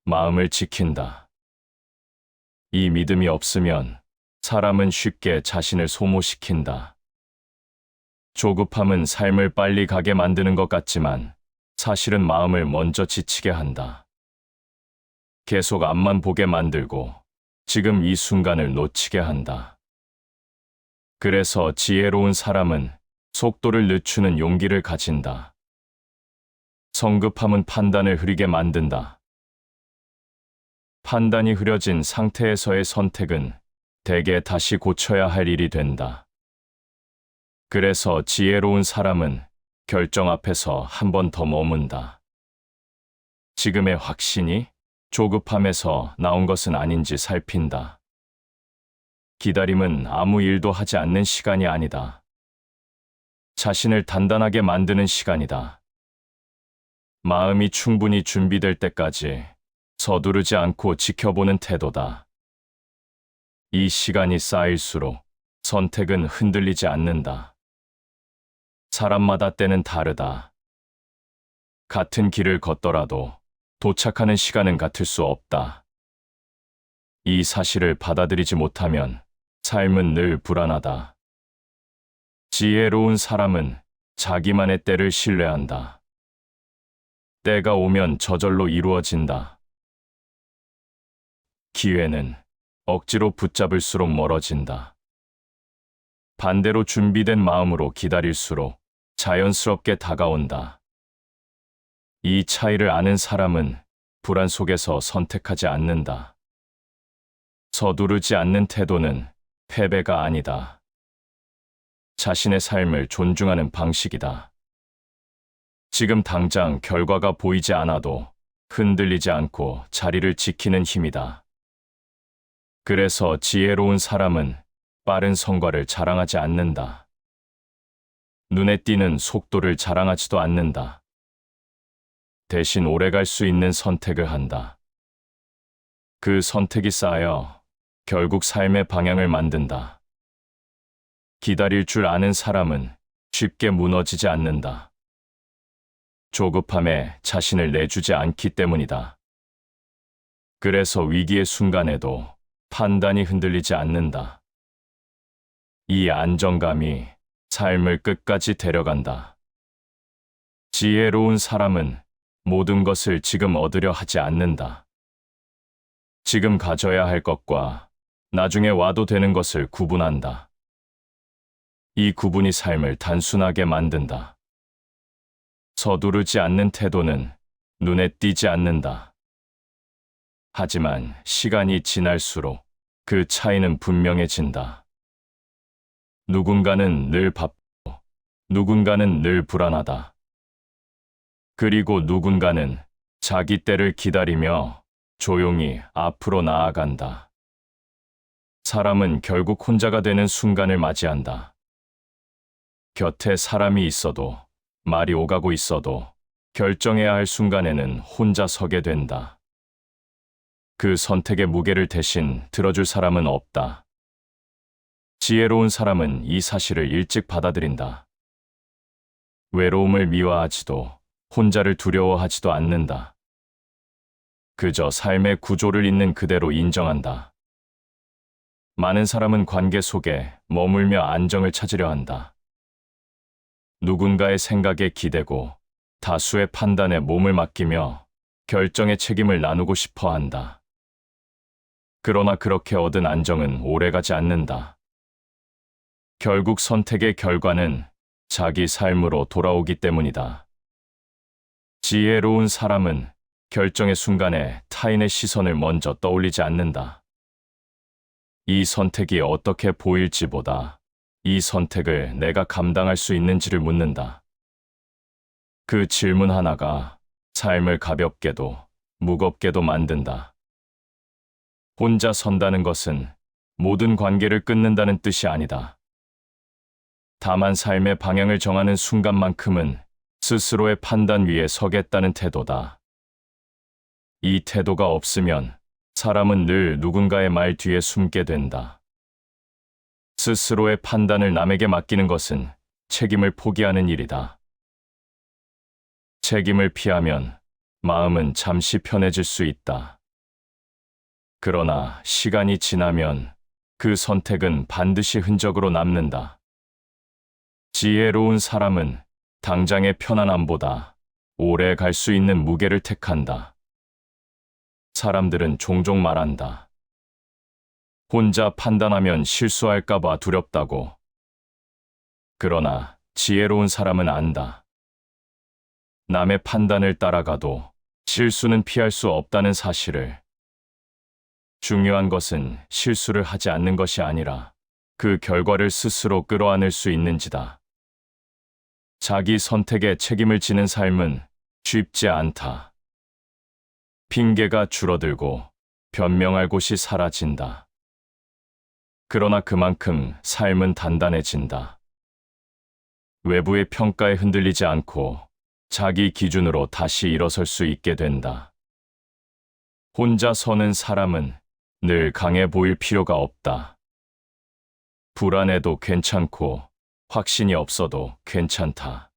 마음을 지킨다. 이 믿음이 없으면 사람은 쉽게 자신을 소모시킨다. 조급함은 삶을 빨리 가게 만드는 것 같지만 사실은 마음을 먼저 지치게 한다. 계속 앞만 보게 만들고 지금 이 순간을 놓치게 한다. 그래서 지혜로운 사람은 속도를 늦추는 용기를 가진다. 성급함은 판단을 흐리게 만든다. 판단이 흐려진 상태에서의 선택은 대개 다시 고쳐야 할 일이 된다. 그래서 지혜로운 사람은 결정 앞에서 한 번 더 머문다. 지금의 확신이 조급함에서 나온 것은 아닌지 살핀다. 기다림은 아무 일도 하지 않는 시간이 아니다. 자신을 단단하게 만드는 시간이다. 마음이 충분히 준비될 때까지 서두르지 않고 지켜보는 태도다. 이 시간이 쌓일수록 선택은 흔들리지 않는다. 사람마다 때는 다르다. 같은 길을 걷더라도 도착하는 시간은 같을 수 없다. 이 사실을 받아들이지 못하면 삶은 늘 불안하다. 지혜로운 사람은 자기만의 때를 신뢰한다. 때가 오면 저절로 이루어진다. 기회는 억지로 붙잡을수록 멀어진다. 반대로 준비된 마음으로 기다릴수록 자연스럽게 다가온다. 이 차이를 아는 사람은 불안 속에서 선택하지 않는다. 서두르지 않는 태도는 패배가 아니다. 자신의 삶을 존중하는 방식이다. 지금 당장 결과가 보이지 않아도 흔들리지 않고 자리를 지키는 힘이다. 그래서 지혜로운 사람은 빠른 성과를 자랑하지 않는다. 눈에 띄는 속도를 자랑하지도 않는다. 대신 오래갈 수 있는 선택을 한다. 그 선택이 쌓여 결국 삶의 방향을 만든다. 기다릴 줄 아는 사람은 쉽게 무너지지 않는다. 조급함에 자신을 내주지 않기 때문이다. 그래서 위기의 순간에도 판단이 흔들리지 않는다. 이 안정감이 삶을 끝까지 데려간다. 지혜로운 사람은 모든 것을 지금 얻으려 하지 않는다. 지금 가져야 할 것과 나중에 와도 되는 것을 구분한다. 이 구분이 삶을 단순하게 만든다. 서두르지 않는 태도는 눈에 띄지 않는다. 하지만 시간이 지날수록 그 차이는 분명해진다. 누군가는 늘 바쁘고 누군가는 늘 불안하다. 그리고 누군가는 자기 때를 기다리며 조용히 앞으로 나아간다. 사람은 결국 혼자가 되는 순간을 맞이한다. 곁에 사람이 있어도 말이 오가고 있어도 결정해야 할 순간에는 혼자 서게 된다. 그 선택의 무게를 대신 들어줄 사람은 없다. 지혜로운 사람은 이 사실을 일찍 받아들인다. 외로움을 미워하지도 혼자를 두려워하지도 않는다. 그저 삶의 구조를 있는 그대로 인정한다. 많은 사람은 관계 속에 머물며 안정을 찾으려 한다. 누군가의 생각에 기대고 다수의 판단에 몸을 맡기며 결정의 책임을 나누고 싶어 한다. 그러나 그렇게 얻은 안정은 오래가지 않는다. 결국 선택의 결과는 자기 삶으로 돌아오기 때문이다. 지혜로운 사람은 결정의 순간에 타인의 시선을 먼저 떠올리지 않는다. 이 선택이 어떻게 보일지보다 이 선택을 내가 감당할 수 있는지를 묻는다. 그 질문 하나가 삶을 가볍게도 무겁게도 만든다. 혼자 선다는 것은 모든 관계를 끊는다는 뜻이 아니다. 다만 삶의 방향을 정하는 순간만큼은 스스로의 판단 위에 서겠다는 태도다. 이 태도가 없으면 사람은 늘 누군가의 말 뒤에 숨게 된다. 스스로의 판단을 남에게 맡기는 것은 책임을 포기하는 일이다. 책임을 피하면 마음은 잠시 편해질 수 있다. 그러나 시간이 지나면 그 선택은 반드시 흔적으로 남는다. 지혜로운 사람은 당장의 편안함보다 오래 갈 수 있는 무게를 택한다. 사람들은 종종 말한다. 혼자 판단하면 실수할까봐 두렵다고. 그러나 지혜로운 사람은 안다. 남의 판단을 따라가도 실수는 피할 수 없다는 사실을. 중요한 것은 실수를 하지 않는 것이 아니라 그 결과를 스스로 끌어안을 수 있는지다. 자기 선택에 책임을 지는 삶은 쉽지 않다. 핑계가 줄어들고 변명할 곳이 사라진다. 그러나 그만큼 삶은 단단해진다. 외부의 평가에 흔들리지 않고 자기 기준으로 다시 일어설 수 있게 된다. 혼자 서는 사람은 늘 강해 보일 필요가 없다. 불안해도 괜찮고 확신이 없어도 괜찮다.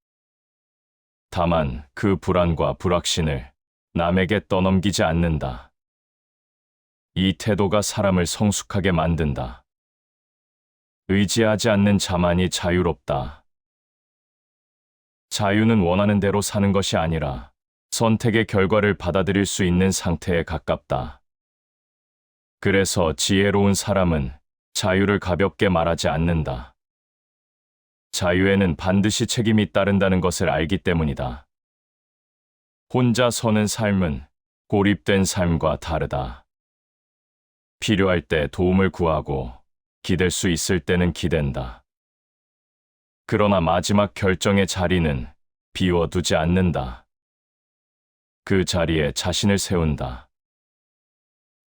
다만 그 불안과 불확신을 남에게 떠넘기지 않는다. 이 태도가 사람을 성숙하게 만든다. 의지하지 않는 자만이 자유롭다. 자유는 원하는 대로 사는 것이 아니라 선택의 결과를 받아들일 수 있는 상태에 가깝다. 그래서 지혜로운 사람은 자유를 가볍게 말하지 않는다. 자유에는 반드시 책임이 따른다는 것을 알기 때문이다. 혼자 서는 삶은 고립된 삶과 다르다. 필요할 때 도움을 구하고 기댈 수 있을 때는 기댄다. 그러나 마지막 결정의 자리는 비워두지 않는다. 그 자리에 자신을 세운다.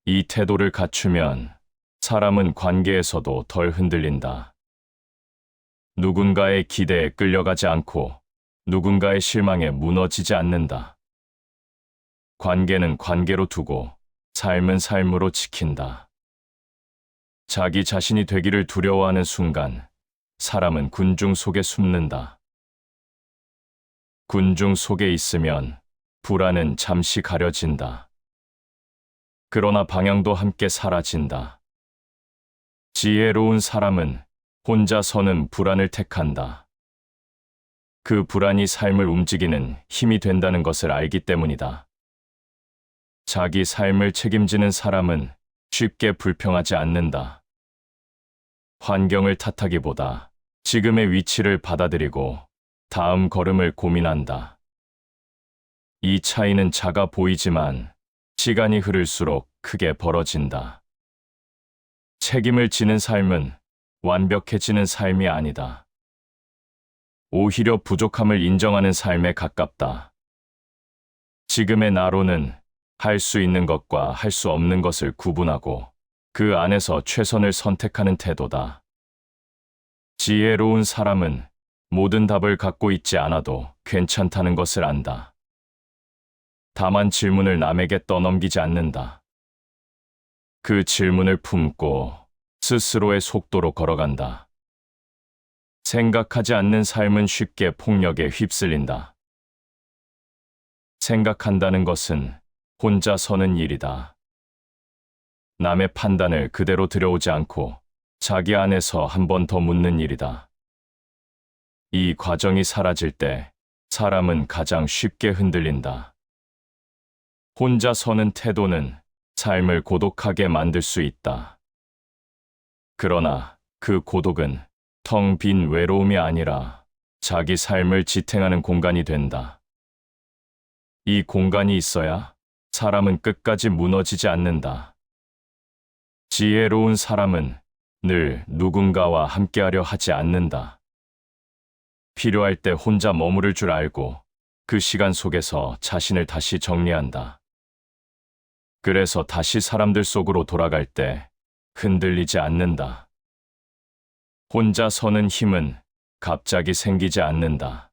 이 태도를 갖추면 사람은 관계에서도 덜 흔들린다. 누군가의 기대에 끌려가지 않고 누군가의 실망에 무너지지 않는다. 관계는 관계로 두고 삶은 삶으로 지킨다. 자기 자신이 되기를 두려워하는 순간 사람은 군중 속에 숨는다. 군중 속에 있으면 불안은 잠시 가려진다. 그러나 방향도 함께 사라진다. 지혜로운 사람은 혼자 서는 불안을 택한다. 그 불안이 삶을 움직이는 힘이 된다는 것을 알기 때문이다. 자기 삶을 책임지는 사람은 쉽게 불평하지 않는다. 환경을 탓하기보다 지금의 위치를 받아들이고 다음 걸음을 고민한다. 이 차이는 작아 보이지만 시간이 흐를수록 크게 벌어진다. 책임을 지는 삶은 완벽해지는 삶이 아니다. 오히려 부족함을 인정하는 삶에 가깝다. 지금의 나로는 할 수 있는 것과 할 수 없는 것을 구분하고 그 안에서 최선을 선택하는 태도다. 지혜로운 사람은 모든 답을 갖고 있지 않아도 괜찮다는 것을 안다. 다만 질문을 남에게 떠넘기지 않는다. 그 질문을 품고 스스로의 속도로 걸어간다. 생각하지 않는 삶은 쉽게 폭력에 휩쓸린다. 생각한다는 것은 혼자 서는 일이다. 남의 판단을 그대로 들여오지 않고 자기 안에서 한 번 더 묻는 일이다. 이 과정이 사라질 때 사람은 가장 쉽게 흔들린다. 혼자 서는 태도는 삶을 고독하게 만들 수 있다. 그러나 그 고독은 텅 빈 외로움이 아니라 자기 삶을 지탱하는 공간이 된다. 이 공간이 있어야 사람은 끝까지 무너지지 않는다. 지혜로운 사람은 늘 누군가와 함께하려 하지 않는다. 필요할 때 혼자 머무를 줄 알고 그 시간 속에서 자신을 다시 정리한다. 그래서 다시 사람들 속으로 돌아갈 때 흔들리지 않는다. 혼자 서는 힘은 갑자기 생기지 않는다.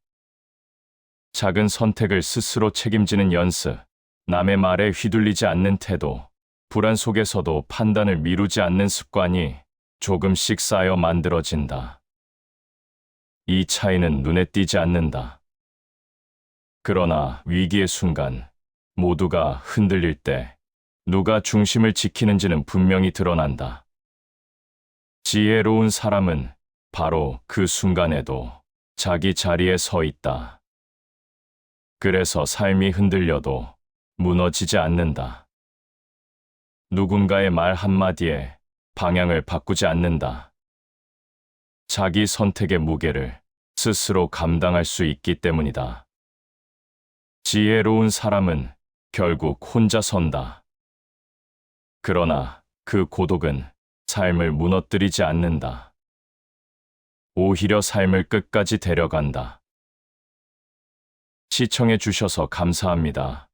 작은 선택을 스스로 책임지는 연습, 남의 말에 휘둘리지 않는 태도, 불안 속에서도 판단을 미루지 않는 습관이 조금씩 쌓여 만들어진다. 이 차이는 눈에 띄지 않는다. 그러나 위기의 순간 모두가 흔들릴 때 누가 중심을 지키는지는 분명히 드러난다. 지혜로운 사람은 바로 그 순간에도 자기 자리에 서 있다. 그래서 삶이 흔들려도 무너지지 않는다. 누군가의 말 한마디에 방향을 바꾸지 않는다. 자기 선택의 무게를 스스로 감당할 수 있기 때문이다. 지혜로운 사람은 결국 혼자 선다. 그러나 그 고독은 삶을 무너뜨리지 않는다. 오히려 삶을 끝까지 데려간다. 시청해 주셔서 감사합니다.